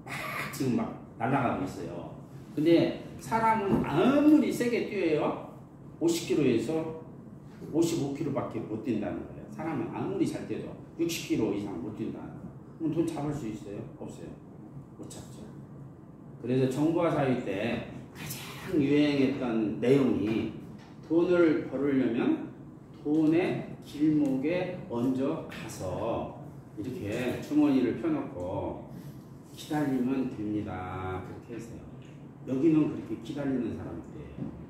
막 지금 막 날아가고 있어요. 근데 사람은 아무리 세게 뛰어요 50km에서 55km밖에 못 뛴다는 거예요. 사람은 아무리 잘 뛰어도 60km 이상 못 뛴다는 거예요. 그럼 돈 잡을 수 있어요? 없어요. 못 잡죠. 그래서 정부와 사회 때 가장 유행했던 내용이 돈을 벌으려면 돈의 길목에 먼저 가서 이렇게 주머니를 펴놓고 기다리면 됩니다. 그렇게 했어요. 여기는 그렇게 기다리는 사람들이에요.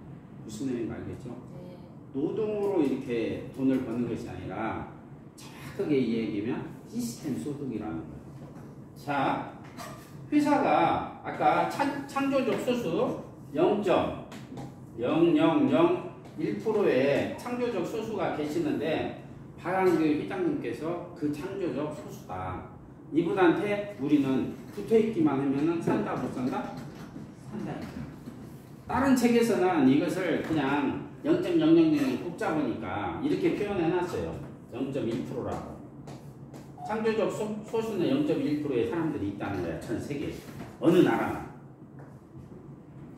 무슨 내용인지 알겠죠? 네. 노동으로 이렇게 돈을 버는 것이 아니라 정확하게 이야기하면 시스템 소득이라는 거예요. 자, 회사가 아까 창조적 소수 0.0001%의 창조적 소수가 계시는데 박한규 회장님께서 그 창조적 소수다. 이분한테 우리는 붙어있기만 하면 산다 못 산다? 산다. 다른 책에서는 이것을 그냥 0.000이 복잡하니까 이렇게 표현해놨어요. 0.1%라고. 창조적 소수는 0.1%의 사람들이 있다는 거야. 전 세계에. 어느 나라나.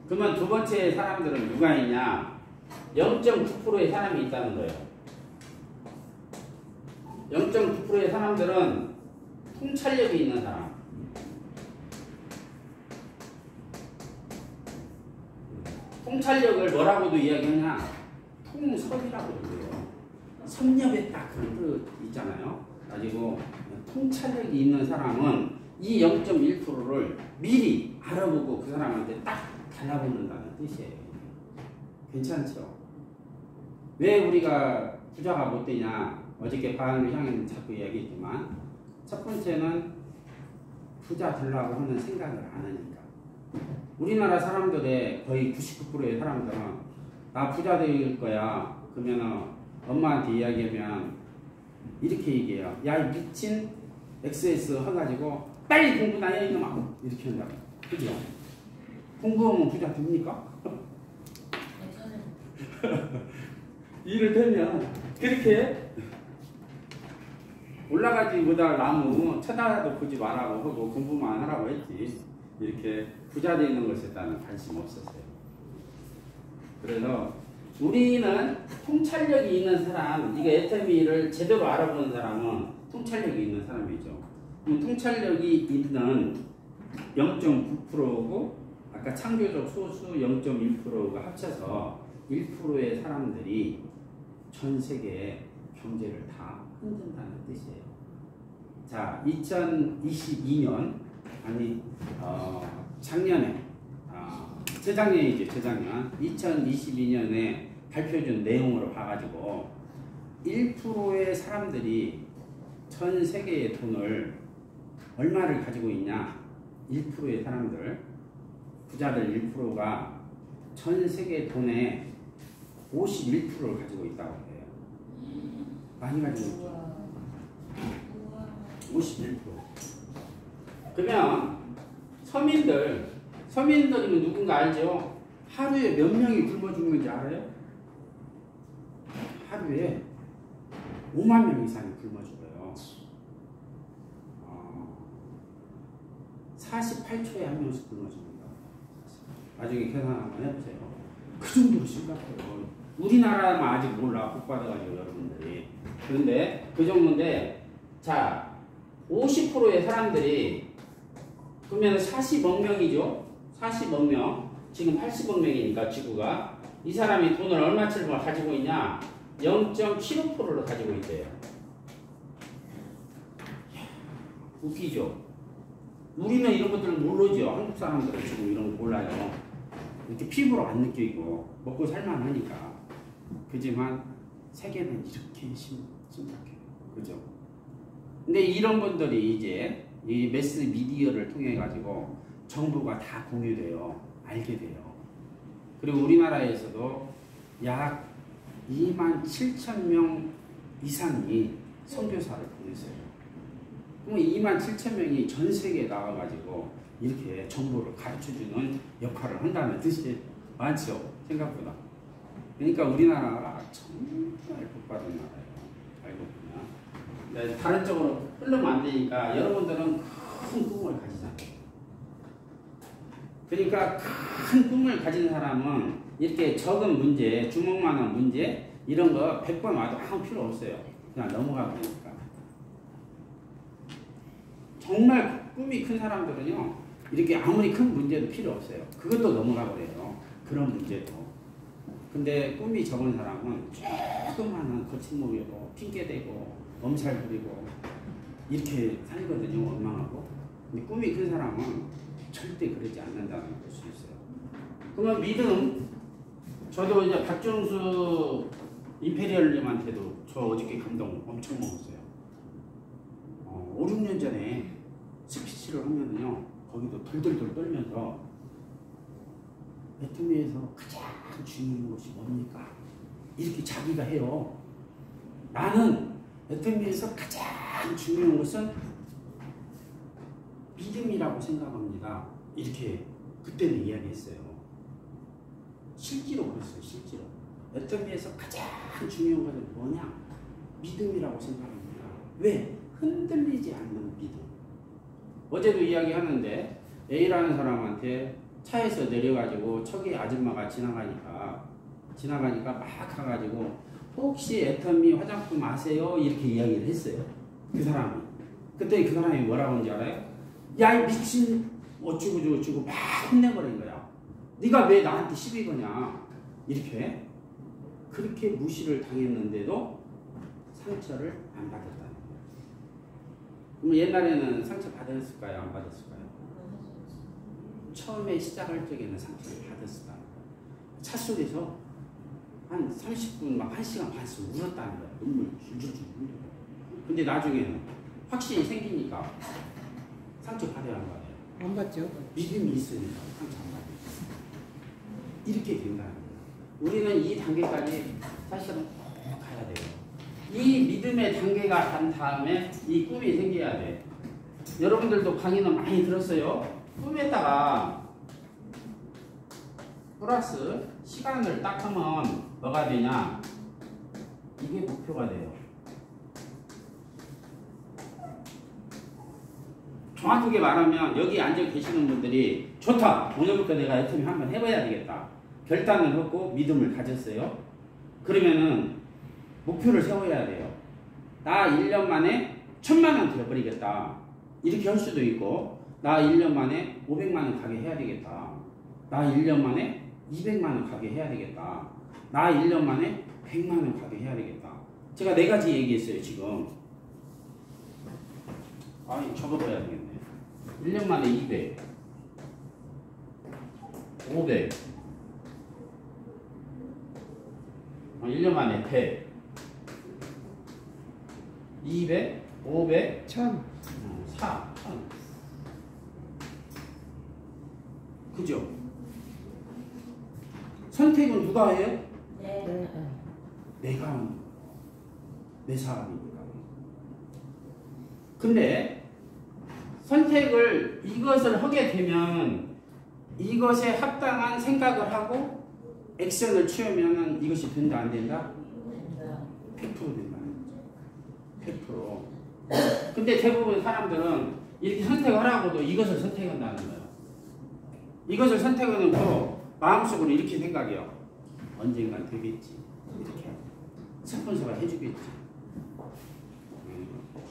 그러면 두 번째 사람들은 누가 있냐? 0.9%의 사람이 있다는 거예요. 0.9%의 사람들은 통찰력이 있는 사람. 통찰력을 뭐라고도 이야기하냐? 통섭이라고 그래요. 섭렵했다 그런 뜻 있잖아요. 가지고 통찰력이 있는 사람은 이 0.1%를 미리 알아보고 그 사람한테 딱 달라붙는다는 뜻이에요. 괜찮죠? 왜 우리가 부자가 못 되냐? 어저께 과학을 향해 자꾸 이야기했지만 첫 번째는 부자 되려고 하는 생각을 안 하니까. 우리나라 사람들의 거의 99%의 사람들은 나 부자 될 거야. 그러면 엄마한테 이야기하면 이렇게 얘기해요. 야, 이 미친 XS 해가지고 빨리 공부나 해 이놈아. 이렇게 한다고. 그죠? 공부하면 부자 됩니까? 일을 되면 그렇게 올라가지 못할 나무 쳐다도 보지 말라고 하고 공부만 하라고 했지. 이렇게 부자 되는 것에 따른 관심 없었어요. 그래서 우리는 통찰력이 있는 사람, 이게 애터미를 제대로 알아보는 사람은 통찰력이 있는 사람이죠. 통찰력이 있는 0.9%고 아까 창조적 소수 0.1%가 합쳐서 1%의 사람들이 전 세계의 경제를 다 흔든다는 뜻이에요. 자, 2022년 아니 작년에 재작년이죠. 재작년 2022년에 발표해준 내용으로 봐가지고 1%의 사람들이 전 세계의 돈을 얼마를 가지고 있냐? 1%의 사람들 부자들 1%가 전 세계 돈의 51%를 가지고 있다고 해요. 많이 가지고 있죠. 51%. 그러면 서민들이면 누군가 알죠? 하루에 몇 명이 굶어 죽는지 알아요? 하루에 5만 명 이상이 굶어 죽어요. 48초에 한 명씩 굶어 죽는다. 나중에 계산 한번 해보세요. 그 정도로 심각해요. 우리나라만 아직 몰라. 복 받아가지고 여러분들이. 그런데 그 정도인데, 자, 50%의 사람들이 그러면 40억 명이죠. 40억 명. 지금 80억 명이니까 지구가. 이 사람이 돈을 얼마치를 가지고 있냐? 0.75%를 가지고 있대요. 웃기죠? 우리는 이런 것들을 모르죠. 한국 사람들은 지금 이런 거 몰라요. 이렇게 피부로 안 느끼고 먹고 살만하니까. 그지만 세계는 이렇게 심각해요. 그죠? 근데 이런 분들이 이제 이 매스 미디어를 통해 가지고 정보가 다 공유돼요. 알게 돼요. 그리고 우리나라에서도 약 27,000명 이상이 선교사를 보냈어요. 그럼 27,000명이 전 세계에 나와가지고 이렇게 정보를 가르쳐주는 역할을 한다는 뜻이 많죠. 생각보다. 그러니까 우리나라가 정말 복받은 나라예요. 알고 보면. 네, 다른 쪽으로 흐르면 안 되니까 여러분들은 큰 꿈을 가지잖아요. 그러니까 큰 꿈을 가진 사람은 이렇게 적은 문제, 주먹만한 문제 이런 거 100번 와도 아무 필요 없어요. 그냥 넘어가 버리니까. 정말 꿈이 큰 사람들은요, 이렇게 아무리 큰 문제도 필요 없어요. 그것도 넘어가 버려요. 그런 문제도. 근데 꿈이 적은 사람은 조그마한 거칠목이고 핑계대고 엄살 부리고 이렇게 살거든요. 원망하고. 근데 꿈이 큰 사람은 절대 그러지 않는다는 걸 수 있어요. 그러면 믿음, 저도 이제 박정수 임페리얼님한테도 저 어저께 감동 엄청 먹었어요. 5, 6년 전에 스피치를 하면은요, 거기도 덜덜덜 떨면서 애터미에서 가장 중요한 것이 뭡니까? 이렇게 자기가 해요. 나는 애터미에서 가장 중요한 것은 믿음이라고 생각합니다. 이렇게 그때는 이야기했어요. 실제로 그랬어요. 실제로. 애터미에서 가장 중요한 것은 뭐냐? 믿음이라고 생각합니다. 왜? 흔들리지 않는 믿음. 어제도 이야기하는데 A라는 사람한테 차에서 내려가지고 저기 아줌마가 지나가니까 막 가가지고 혹시 애터미 화장품 아세요? 이렇게 이야기를 했어요. 그 사람이. 그때 그 사람이 뭐라고 하는지 알아요? 야, 이 미친 어쩌고 막 혼내버린 거야. 네가 왜 나한테 시비 거냐? 이렇게. 그렇게 무시를 당했는데도 상처를 안 받았다는 거예요. 그럼 옛날에는 상처 받았을까요? 안 받았을까요? 처음에 시작할 적에는 상처를 받았을까? 차 속에서 한 30분, 막 1시간 반씩 울었다는 거야. 눈물 줄줄줄 흘리고. 근데 나중에는 확신이 생기니까 상처 받아야 한 거예요. 안 받죠. 믿음이 있으니까 상처 안 받아요. 이렇게 된다는 거예요. 우리는 이 단계까지 사실은 꼭 가야 돼요. 이 믿음의 단계가 간 다음에 이 꿈이 생겨야 돼. 여러분들도 강의는 많이 들었어요. 꿈에다가 플러스 시간을 딱 하면 뭐가 되냐? 이게 목표가 돼요. 정확하게 말하면 여기 앉아 계시는 분들이 좋다. 오늘부터 내가 애터미 한번 해봐야 되겠다. 결단을 하고 믿음을 가졌어요. 그러면은 목표를 세워야 돼요. 나 1년 만에 1,000만 원 들어버리겠다. 이렇게 할 수도 있고, 나 1년 만에 500만 원 가게 해야 되겠다. 나 1년 만에 200만 원 가게 해야 되겠다. 나 1년 만에 100만 원 가게 해야 되겠다. 제가 4가지 얘기했어요, 지금. 아니, 적어봐야 되겠네. 1년 만에 200, 500, 1년 만에 100, 200, 500, 1000. 4, 1000. 그죠? 선택은 누가 해요? 네. 네. 내가 하는 거야. 내 사람이니까. 근데 선택을 이것을 하게 되면 이것에 합당한 생각을 하고 액션을 취하면 이것이 된다 안 된다? 된다. 100% 된다는 거죠. 100%. 근데 대부분 사람들은 이렇게 선택을 하고도 이것을 선택한다는 거예요. 이것을 선택해놓고 마음속으로 이렇게 생각해요. 언젠간 되겠지. 이렇게 스폰서가 해주겠지.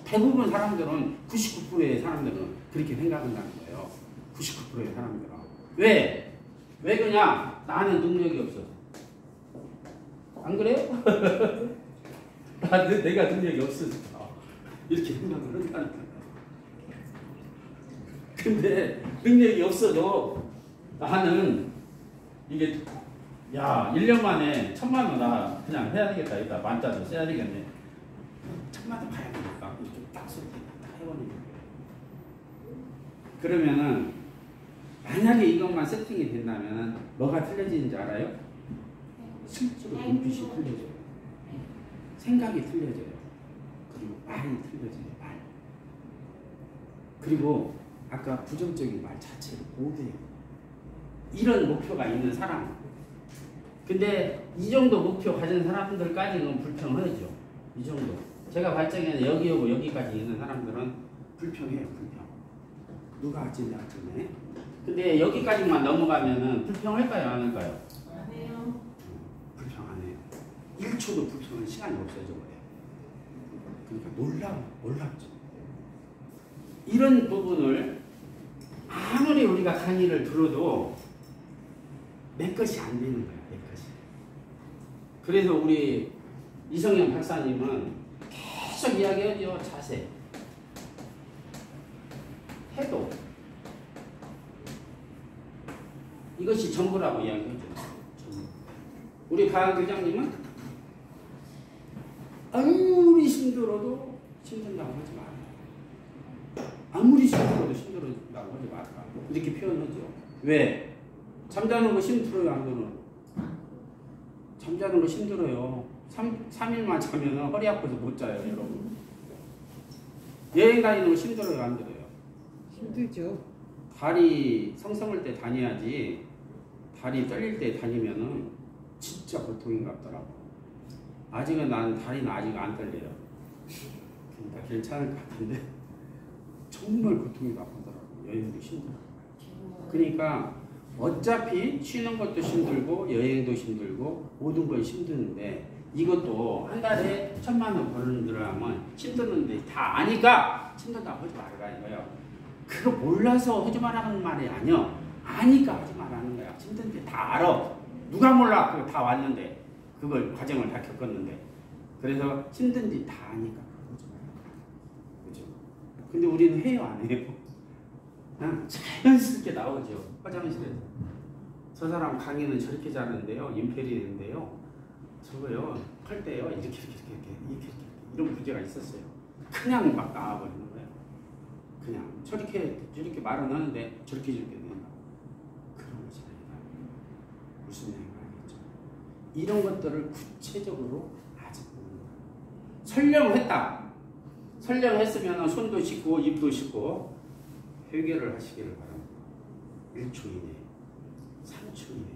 대부분 사람들은 99%의 사람들은 그렇게 생각한다는 거예요. 99%의 사람들은. 왜? 왜 그냥 나는 능력이 없어서. 안 그래요? 내가 능력이 없어서 이렇게 생각을 한다는 거예요. 근데 능력이 없어도 나는 이게 야 1년 만에 1000만 원 나 그냥 해야 되겠다. 이따 만짜도 써야 되겠네. 1000만 원 봐야 되니까 이렇게 딱 쏠 때 딱 해버리는 거예요. 그러면은 만약에 이것만 세팅이 된다면 뭐가 틀려지는지 알아요? 실제로 눈빛이 틀려져요. 생각이 틀려져요. 그리고 말이 틀려져요. 말. 그리고 아까 부정적인 말 자체를 못해요. 이런 목표가 있는 사람. 근데 이 정도 목표 가진 사람들까지는 불평하죠. 이 정도. 제가 발정에는 여기 오고 여기까지 있는 사람들은 불평해요. 불평. 누가 어쩌냐 어쩌네. 근데 여기까지만 넘어가면은 불평할까요? 안 할까요? 안 해요. 불평 안 해요. 1초도 불평할 시간이 없어져 버려요. 그러니까 놀랍죠. 이런 부분을 아무리 우리가 강의를 들어도 내 것이 안 되는 거야. 내 것이. 그래서 우리 이성영 박사님은 계속 이야기하죠. 자세. 태도. 이것이 전부라고 이야기하죠. 전부. 우리 강 교장님은 아무리 힘들어도 힘든다고 하지 마라. 아무리 힘들어도 힘들다고 하지 마라. 이렇게 표현하죠. 왜? 잠자는 거 힘들어요, 안 들어요? 잠자는 거 힘들어요. 3일만 자면 허리 아파서 못 자요, 여러분. 여행 다니는 거 힘들어요, 안 들어요? 힘들죠. 다리 성성할 때 다녀야지 다리 떨릴 때 다니면은 진짜 고통이 같더라고. 아직은 나는 다리는 아직 안 떨려요. 그러니까 괜찮을 것 같은데 정말 고통이 나쁘더라고. 여행도 힘들어. 그러니까 어차피 쉬는 것도 힘들고 여행도 힘들고 모든 걸 힘드는데 이것도 한 달에 1000만 원 버는 들어가면 힘드는데 다 아니까 힘들다고 하지 말아라 이거예요. 그거 몰라서 하지 말라는 말이 아니야. 아니까 하지 말라는 거야. 힘든데 다 알아. 누가 몰라. 그거 다 왔는데 그걸 과정을 다 겪었는데 그래서 힘든지 다 아니까 하지 말라. 그죠? 근데 우리는 해요 안 해요? 그냥 자연스럽게 나오죠. 화장실에서 저 사람 강의는 저렇게 자는데요. 임페리인데요. 저거요 할 때요 이렇게 이런 문제가 있었어요. 그냥 막 나와버리는 거예요. 그냥 저렇게 말은 하는데 저렇게 된다. 그런 것이 아니라 무슨 얘기가 아니겠죠. 이런 것들을 구체적으로 아직 모르는 거예요. 설령했으면 손도 씻고 입도 씻고 회개를 하시기를 바랍니다. 1초 이내, 3초 이내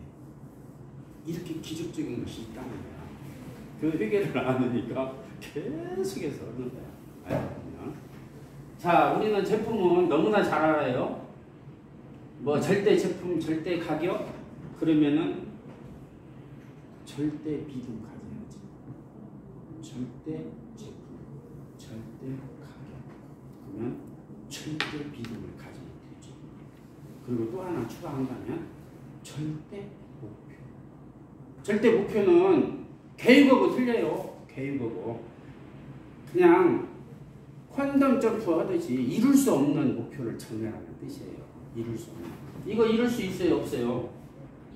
이렇게 기적적인 것이 있다는 거야. 그 회개를 안 하니까 계속해서 하는 거야. 자, 우리는 제품은 너무나 잘 알아요. 뭐 절대 제품, 절대 가격 그러면은 절대 비중 가져야지. 절대 제품, 절대 가격 그러면 절대 비중을 가지면 되죠. 그리고 또 하나 추가한다면 절대 목표. 절대 목표는 계획하고 틀려요. 계획하고 그냥 퀀덤 점프 하듯이 이룰 수 없는 목표를 정해라는 뜻이에요. 이룰 수 없는. 이거 이룰 수 있어요, 없어요?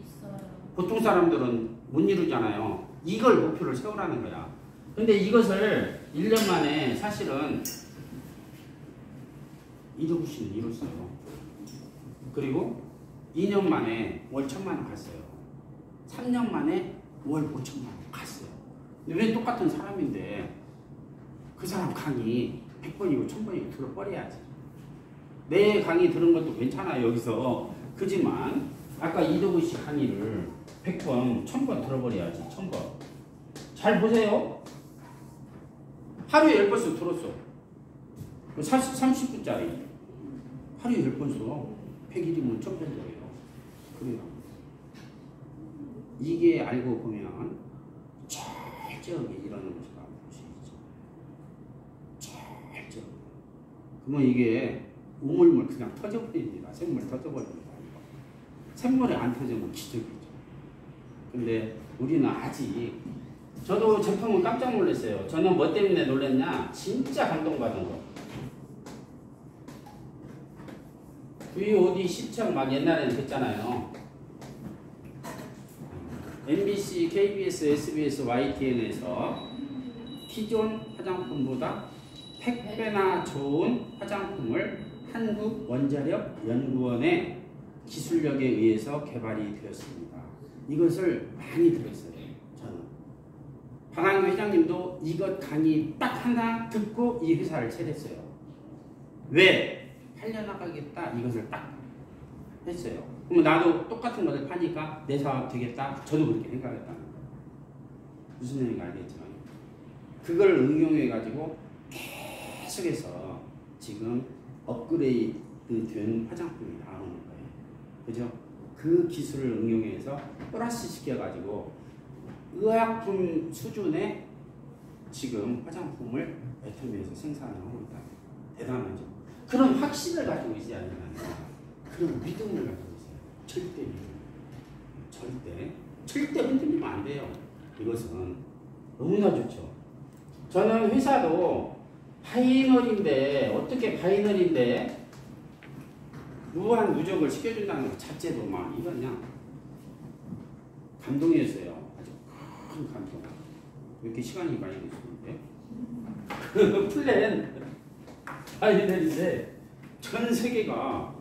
있어요. 보통 사람들은 못 이루잖아요. 이걸 목표를 세우라는 거야. 근데 이것을 1년 만에 사실은 이루고 씨는 이뤘어요. 그리고 2년 만에 월 1000만 원 갔어요. 3년 만에 월 5천만 원 갔어요. 근데 왜 똑같은 사람인데 그 사람 강의 100번이고 1000번이고 들어버려야지. 내 강의 들은 것도 괜찮아요 여기서. 그지만 아까 이도구 씨 강의를 100번 1000번 들어버려야지. 1000번. 잘 보세요. 하루에 10번씩 들었어. 30분짜리 하루에 10번씩 100일이면 1000번이에요. 그래요. 이게 알고 보면 철저하게 일하는 것이라고 볼 수 있죠. 철저하게. 그러면 이게 우물물 그냥 터져버립니다. 샘물 터져버립니다. 샘물이 안 터지면 기적이죠. 근데 우리는 아직, 저도 제품은 깜짝 놀랐어요. 저는 뭐 때문에 놀랐냐? 진짜 감동받은 거. VOD 시청 막 옛날에는 했잖아요. MBC, KBS, SBS, YTN에서 기존 화장품보다 100배나 좋은 화장품을 한국원자력연구원의 기술력에 의해서 개발이 되었습니다. 이것을 많이 들었어요. 저는. 박한규 회장님도 이것 강의 딱 하나 듣고 이 회사를 차렸어요. 왜? 팔려나가겠다 이것을 딱 했어요. 그럼 나도 똑같은 것을 파니까 내 사업 되겠다. 저도 그렇게 생각했다는 거예요. 무슨 얘기인지 알겠죠? 그걸 응용해 가지고 계속해서 지금 업그레이드 된 화장품이 나오는 거예요. 그죠? 그 기술을 응용해서 플러스 시켜가지고 의약품 수준의 지금 화장품을 애터미에서 생산을 하고 있다. 대단하죠? 그런 확신을 가지고 있어야 되는 거예요. 그런 믿음을 가지고 있어요. 절대 흔들리면 안 돼요. 이것은 너무나 좋죠. 저는 회사도 파이널인데, 어떻게 파이널인데 무한 누적을 시켜준다는 것 자체도 막 이건 그냥 감동이었어요. 아주 큰 감동. 왜 이렇게 시간이 많이 됐는데? 플랜 파이널인데 전 세계가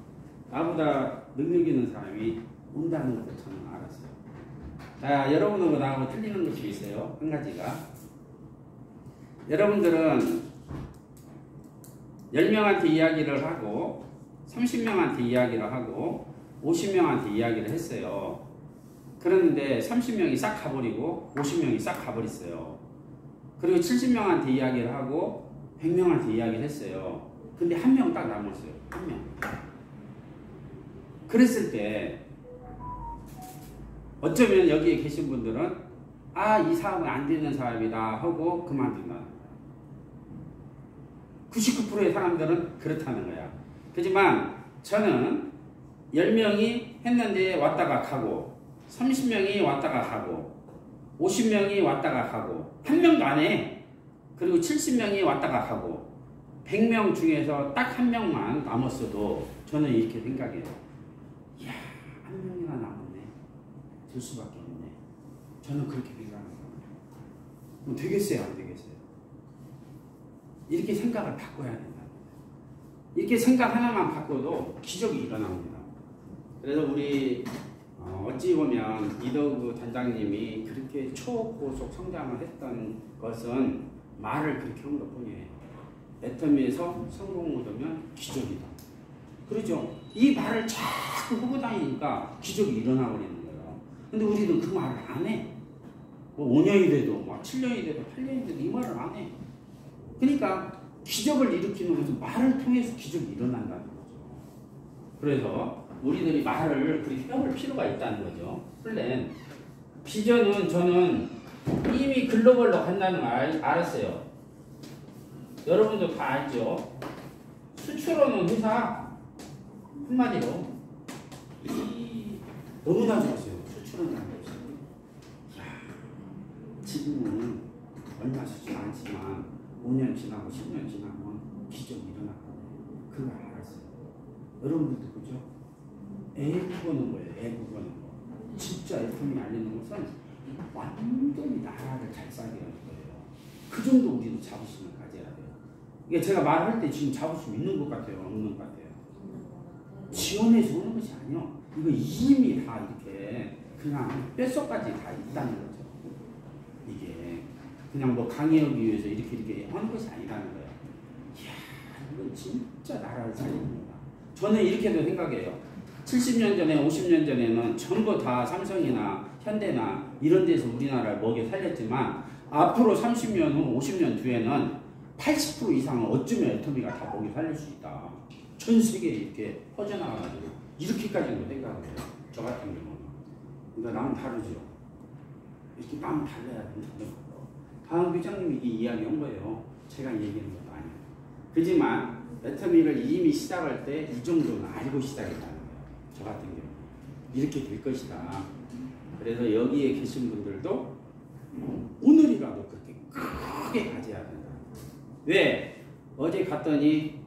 나보다 능력 있는 사람이 온다는 것을 저는 알았어요. 자, 여러분하고 나하고 틀리는 것이 있어요. 한 가지가. 여러분들은 10명한테 이야기를 하고 30명한테 이야기를 하고 50명한테 이야기를 했어요. 그런데 30명이 싹 가버리고 50명이 싹 가버렸어요. 그리고 70명한테 이야기를 하고 100명한테 이야기를 했어요. 근데 한 명 딱 남았어요. 한 명. 그랬을 때 어쩌면 여기에 계신 분들은 이 사업은 안 되는 사람이다 하고 그만둔다. 99%의 사람들은 그렇다는 거야. 그렇지만 저는 10명이 했는데 왔다가 가고 30명이 왔다가 가고 50명이 왔다가 가고 한 명도 안 해. 그리고 70명이 왔다가 가고 100명 중에서 딱 한 명만 남았어도 저는 이렇게 생각해요. 이야, 한 명이나 남았네. 될 수밖에 없네. 저는 그렇게 생각합니다. 그럼 되겠어요? 안 되겠어요? 이렇게 생각을 바꿔야 된다. 이렇게 생각 하나만 바꿔도 기적이 일어납니다. 그래서 우리 어찌 보면 이덕우 단장님이 그렇게 초고속 성장을 했던 것은 말을 그렇게 한 것뿐이에요. 애터미에서 성공을 얻으면 기적이다. 그렇죠? 이 말을 자꾸 하고 다니니까 기적이 일어나 버리는 거예요. 근데 우리는 그 말을 안 해. 뭐 5년이 돼도, 막 7년이 돼도, 8년이 돼도 이 말을 안 해. 그러니까 기적을 일으키는 것은 말을 통해서 기적이 일어난다는 거죠. 그래서 우리들이 말을 그렇게 해볼 필요가 있다는 거죠. 플랜. 비전은 저는 이미 글로벌로 간다는 걸 알았어요. 여러분도 다 알죠. 수출하는 회사 한마디로 너무나 좋았어요. 수출하는 회사. 지금은 얼마 수출 않지만 5년 지나고 10년 지나면 기적이 일어나거든요. 그걸 알았어요. 여러분들도 그죠? 애국어는 거예요. 애국어는 거. 진짜 애통이 알리는 것은 완전히 나라를 잘 살게 하는 거예요. 그 정도 우리도 자부심을 가져야 돼요. 이게 제가 말할 때 지금 자부심 있는 것 같아요? 없는 것 같아요? 지원해서 오는 것이 아니요. 이거 이미 다 이렇게 그냥 뼛속까지 다 있다는 거죠. 이게 그냥 뭐 강의하기 위해서 이렇게 하는 것이 아니라는 거예요. 이야, 이건 진짜 나라를 살리는 거다. 저는 이렇게도 생각해요. 70년 전에 50년 전에는 전부 다 삼성이나 현대나 이런 데서 우리나라를 먹여 살렸지만 앞으로 30년 후 50년 뒤에는 80% 이상은 어쩌면 애터미가 다 먹여 살릴 수 있다. 전 세계에 이렇게 퍼져나가가지고 이렇게까지는 생각을 해요. 저 같은 경우는. 그러니까 나는 다르죠. 이렇게 나는 달라야 된다는 거예요. 박 회장님이 이 이야기 한 거예요. 제가 얘기하는 것도 아니에요. 그지만 애터미를 이미 시작할 때 이 정도는 알고 시작했다는 거예요. 저 같은 경우 이렇게 될 것이다. 그래서 여기에 계신 분들도 오늘이라도 그렇게 크게 가져야 된다. 왜? 어제 갔더니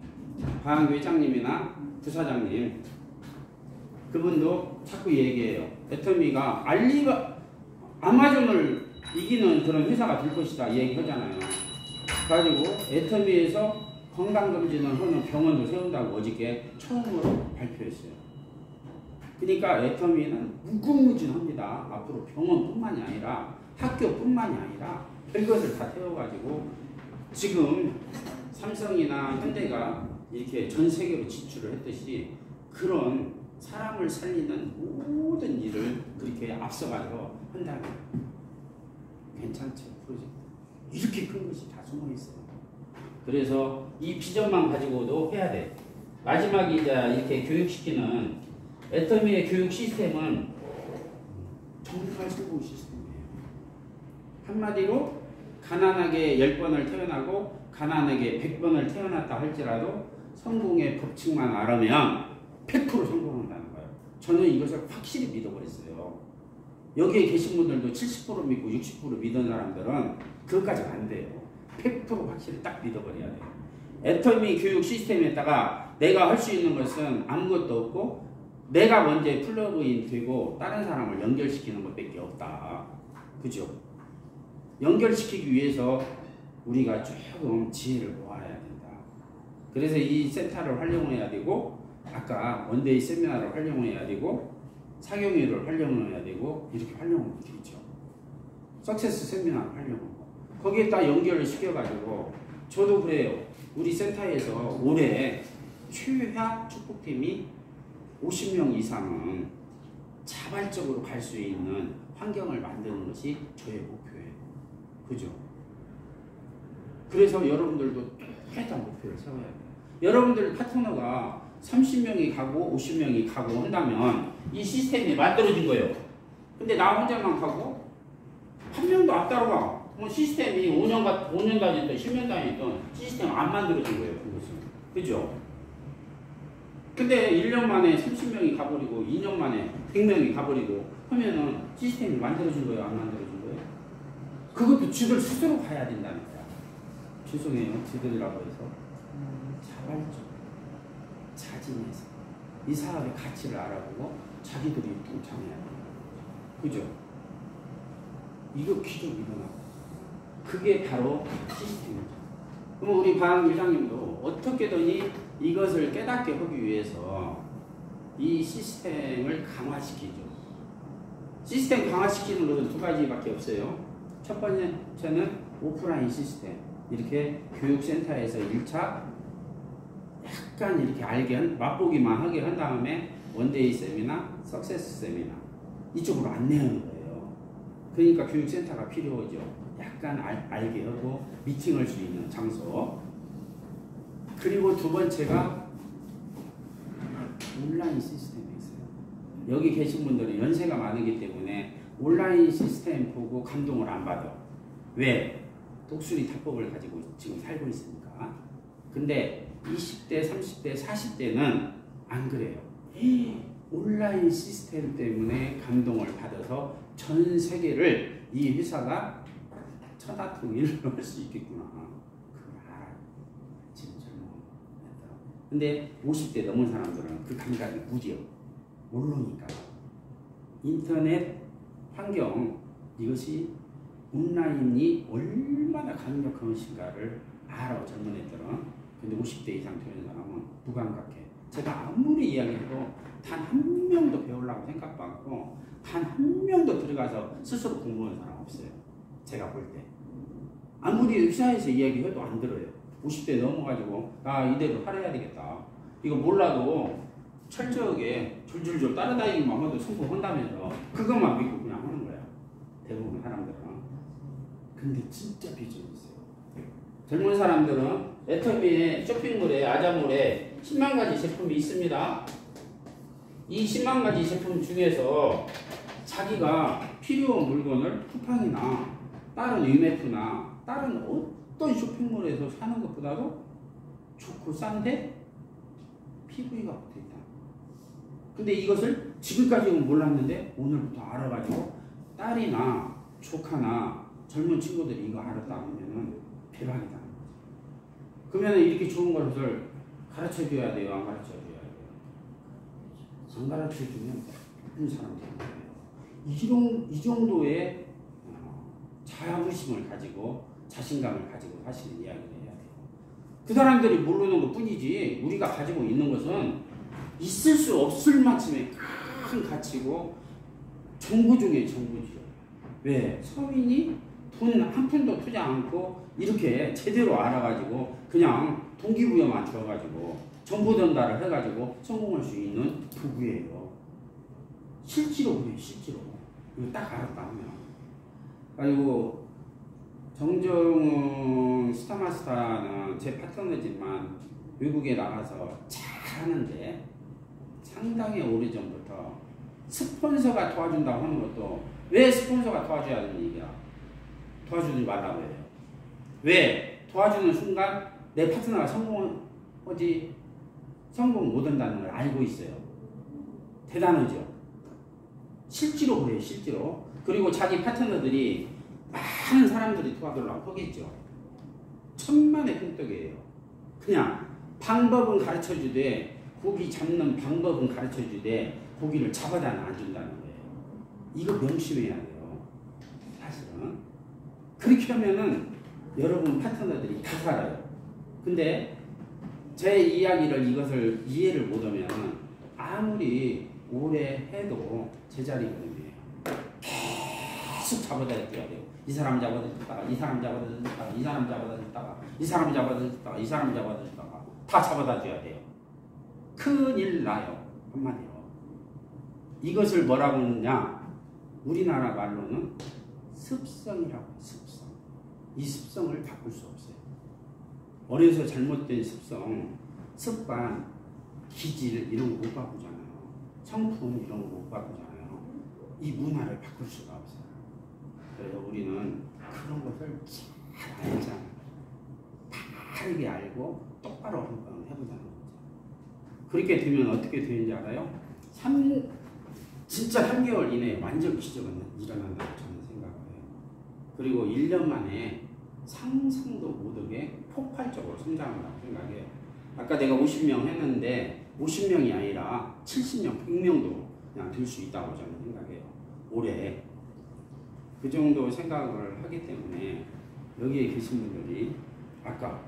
박 회장님이나 부사장님 그분도 자꾸 얘기해요. 애터미가 아마존을 이기는 그런 회사가 될 것이다 얘기하잖아요. 가지고 애터미에서 건강검진을 하는 병원도 세운다고 어저께 처음으로 발표했어요. 그러니까 애터미는 무궁무진합니다. 앞으로 병원뿐만이 아니라 학교뿐만이 아니라 별것을 다 태워가지고 지금 삼성이나 현대가 이렇게 전 세계로 진출을 했듯이 그런 사람을 살리는 모든 일을 그렇게 앞서가서 한다면 괜찮죠. 프로젝트. 이렇게 큰 것이 다 숨어 있어요. 그래서 이 비전만 가지고도 해야 돼. 마지막에 이제 이렇게 교육시키는 애터미의 교육 시스템은 정말 최고 시스템이에요. 한마디로 가난하게 10번을 태어나고 가난하게 100번을 태어났다 할지라도 성공의 법칙만 알으면 100% 성공한다는 거예요. 저는 이것을 확실히 믿어버렸어요. 여기에 계신 분들도 70% 믿고 60% 믿은 사람들은 그것까지 안 돼요. 100% 확실히 딱 믿어버려야 돼요. 애터미 교육 시스템에다가 내가 할 수 있는 것은 아무것도 없고 내가 먼저 플러그인 되고 다른 사람을 연결시키는 것밖에 없다. 그죠? 연결시키기 위해서 우리가 조금 지혜를 모아야 된다. 그래서 이 센터를 활용해야 되고 아까 원데이 세미나를 활용해야 되고 사경회를 활용해야 되고 이렇게 활용하면 되겠죠. 석세스 세미나를 활용하고 거기에다 연결을 시켜가지고 저도 그래요. 우리 센터에서 올해 최하 축복팀이 50명 이상은 자발적으로 갈 수 있는 환경을 만드는 것이 저의 목표예요. 그죠? 그래서 여러분들도 똑같은 목표를 세워야 돼요. 여러분들 파트너가 30명이 가고 50명이 가고 한다면 이 시스템이 만들어진 거예요. 근데 나 혼자만 가고 한 명도 안 따라가. 그럼 시스템이 5년 다녔던 10년 다녔던 시스템 안 만들어진 거예요. 그것은. 그죠? 근데 1년 만에 30명이 가버리고 2년 만에 100명이 가버리고 하면은 시스템이 만들어진 거예요? 안 만들어진 거예요? 그것도 지들 스스로 가야 된다는 거야. 죄송해요. 지들이라고 해서. 자발적 자진해서 이 사업의 가치를 알아보고 자기들이 동참해야 돼요. 그죠? 이거 기적 일어나고 그게 바로 시스템이죠. 그럼 우리 박 회장님도 어떻게든 이것을 깨닫게 하기 위해서 이 시스템을 강화시키죠. 시스템 강화시키는 것은 두 가지밖에 없어요. 첫 번째는 오프라인 시스템. 이렇게 교육센터에서 1차 약간 이렇게 알게 맛보기만 하게 한 다음에 원데이 세미나, 석세스 세미나 이쪽으로 안내하는 거예요. 그러니까 교육센터가 필요하죠. 약간 알게 하고 미팅할 수 있는 장소. 그리고 두 번째가 온라인 시스템이 있어요. 여기 계신 분들은 연세가 많으기 때문에 온라인 시스템 보고 감동을 안 받아. 왜? 독수리 타법을 가지고 지금 살고 있으니까. 근데 20대, 30대, 40대는 안 그래요. 온라인 시스템 때문에 감동을 받아서 전 세계를 이 회사가 천하통일을 할 수 있겠구나. 그걸 알아요. 지금 젊은. 근데 50대 넘은 사람들은 그 감각이 무지요. 모르니까. 인터넷 환경 이것이 온라인이 얼마나 강력한 것인가를 알아. 젊은 애들은. 근데 50대 이상 되는 사람은 무감각해. 제가 아무리 이야기해도 단 한 명도 배우려고 생각도 않고 단 한 명도 들어가서 스스로 공부하는 사람 없어요. 제가 볼 때. 아무리 의사에서 이야기해도 안 들어요. 50대 넘어가지고 나 이대로 살아야 되겠다. 이거 몰라도 철저하게 줄줄줄 따라다니기만 해도 성공한다면서 그것만 믿고 그냥 하는 거야. 대부분 사람들은. 근데 진짜 비전이 있어요. 젊은 사람들은 애터미에 쇼핑몰에 아자몰에 10만 가지 제품이 있습니다. 이 10만 가지 제품 중에서 자기가 필요한 물건을 쿠팡이나 다른 UMF나 다른 어떤 쇼핑몰에서 사는 것보다도 좋고 싼데 PV가 붙어있다. 근데 이것을 지금까지는 몰랐는데 오늘부터 알아가지고 딸이나 조카나 젊은 친구들이 이거 알았다 하면은 대박이다. 그러면 이렇게 좋은 것을 가르쳐 줘야 돼요? 안 가르쳐 줘야 돼요? 안 가르쳐 주면 나쁜 사람들인 거예요. 이 정도의 자부심을 가지고 자신감을 가지고 사실은 이야기를 해야 돼요. 그 사람들이 모르는 것 뿐이지 우리가 가지고 있는 것은 있을 수 없을 만큼의 큰 가치고 정부 중에 정부지요. 왜? 서민이 돈 한 푼도 투자 않고 이렇게 제대로 알아가지고 그냥 동기부여만 줘가지고 정보 전달을 해가지고 성공할 수 있는 도구예요. 실제로 그래요. 실제로. 이거 딱 알았다 하면. 그리고 정정은 스타마스터는 제 파트너지만 외국에 나가서 잘하는데 상당히 오래전부터 스폰서가 도와준다고 하는 것도 왜 스폰서가 도와줘야 하는 얘기야? 도와주지 말라고 해요. 왜? 도와주는 순간 내 파트너가 성공하지 성공 못한다는 걸 알고 있어요. 대단하죠? 실제로 그래요. 실제로. 그리고 자기 파트너들이 많은 사람들이 도와주려고 하겠죠. 천만의 평떡이에요. 그냥 방법은 가르쳐주되 고기 잡는 방법은 가르쳐주되 고기를 잡아다는 안 준다는 거예요. 이거 명심해야 돼요. 사실은. 그렇게 하면은 여러분 파트너들이 다 살아요. 근데 제 이야기를 이것을 이해를 못하면 아무리 오래 해도 제자리거든요. 계속 잡아다녀야 돼요. 이 사람 잡아다녔다가 이 사람 잡아다녔다가 이 사람 잡아다녔다가 이 사람 잡아다녔다가 이 사람 잡아다녔다가 다 잡아다줘야 돼요. 큰일 나요. 한마디로. 이것을 뭐라고 하느냐? 우리나라 말로는 습성이라고 해요. 습성. 이 습성을 바꿀 수 없어요. 어려서 잘못된 습성, 습관, 기질 이런 거 못 바꾸잖아요. 성품 이런 거 못 바꾸잖아요. 이 문화를 바꿀 수가 없어요. 그래서 우리는 그런 것을 잘 알잖아요. 바르게 알고 똑바로 한번 해보자는 거죠. 그렇게 되면 어떻게 되는지 알아요? 진짜 3개월 이내에 완전 기적은 일어난다고 저는 생각을 해요. 그리고 1년 만에 상상도 못하게 폭발적으로 성장한다고 생각해요. 아까 내가 50명 했는데 50명이 아니라 70명, 100명도 그냥 될 수 있다고 저는 생각해요. 올해. 그 정도 생각을 하기 때문에 여기에 계신 분들이 아까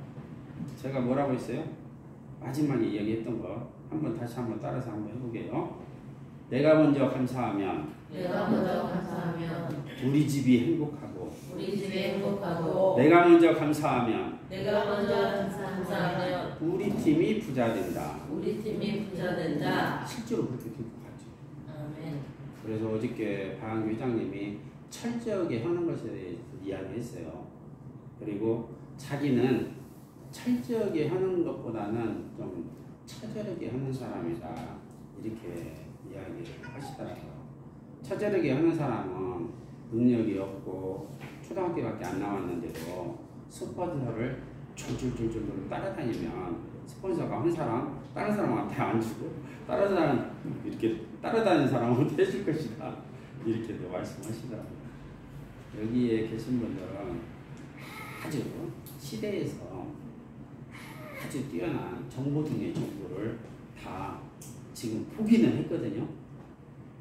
제가 뭐라고 했어요? 마지막에 이야기했던 거 다시 한번 따라서 한번 해보게요. 내가 먼저 감사하면 우리 집이 행복하고 내가 먼저 감사하면 우리 팀이 부자 된다. 실제로 그렇게 될 것 같죠. 아멘. 그래서 어저께 박한규 회장님이 철저하게 하는 것에 대해서 이야기했어요. 그리고 자기는 철저하게 하는 것보다는 좀 처절하게 하는 사람이다. 이렇게 이야기를 하시더라고요. 처절하게 하는 사람은 능력이 없고 초등학교밖에 안 나왔는데도 스폰서를 줄줄줄줄 따라다니면 스폰서가 한 사람 다른 사람한테 안 주고 다른 사람 이렇게 따라다니는 사람한테 해줄 것이다. 이렇게 말씀하시더라고요. 여기에 계신 분들은 아주 시대에서 아주 뛰어난 정보 중의 정보를 다 지금 보기는 했거든요.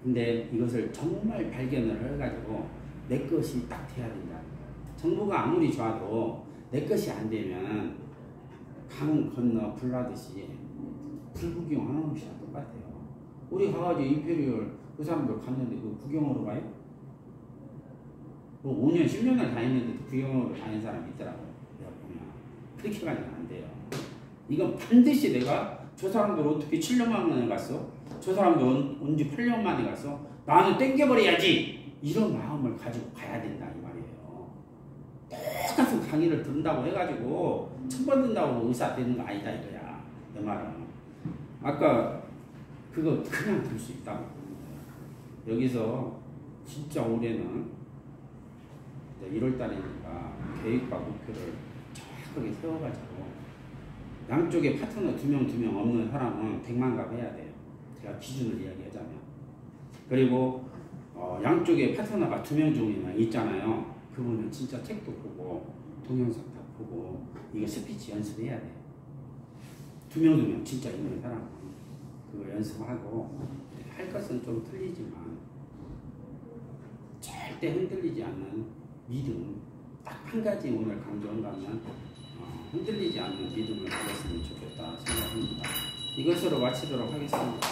근데 이것을 정말 발견을 해가지고 내 것이 딱 돼야 된다는 거예요. 정보가 아무리 좋아도 내 것이 안 되면 강 건너 불나듯이 불구경하는 것이랑 똑같아요. 우리 가가지고 임페리얼 그 사람들 갔는데 그 구경으로 가요? 뭐 5년, 10년을 다녔는데 구경으로 다닌 사람이 있더라고요. 내가 보면. 그렇게 가면 안 돼요. 이건 반드시 내가 저 사람들 어떻게 7년 만에 갔어? 저 사람들 언제 8년 만에 갔어? 나는 땡겨버려야지! 이런 마음을 가지고 가야 된다 이 말이에요. 똑같은 강의를 듣는다고 해가지고 첫 번 듣는다고 의사 되는 거 아니다 이거야. 내 말은. 아까 그거 그냥 들 수 있다고. 여기서 진짜 올해는 1월 달이니까 계획과 목표를 정확하게 세워가지고 양쪽에 파트너 2명 없는 사람은 100만 갑 해야 돼요. 제가 기준을 이야기하자면. 그리고 양쪽에 파트너가 2명 정도만 있잖아요. 그분은 진짜 책도 보고 동영상 다 보고 이거 스피치 연습해야 돼요. 2명 진짜 있는 사람은 그거 연습하고 할 것은 좀 틀리지만 절대 흔들리지 않는 믿음, 딱 한 가지 오늘 강조한다면 흔들리지 않는 믿음을 가졌으면 좋겠다 생각합니다. 이것으로 마치도록 하겠습니다.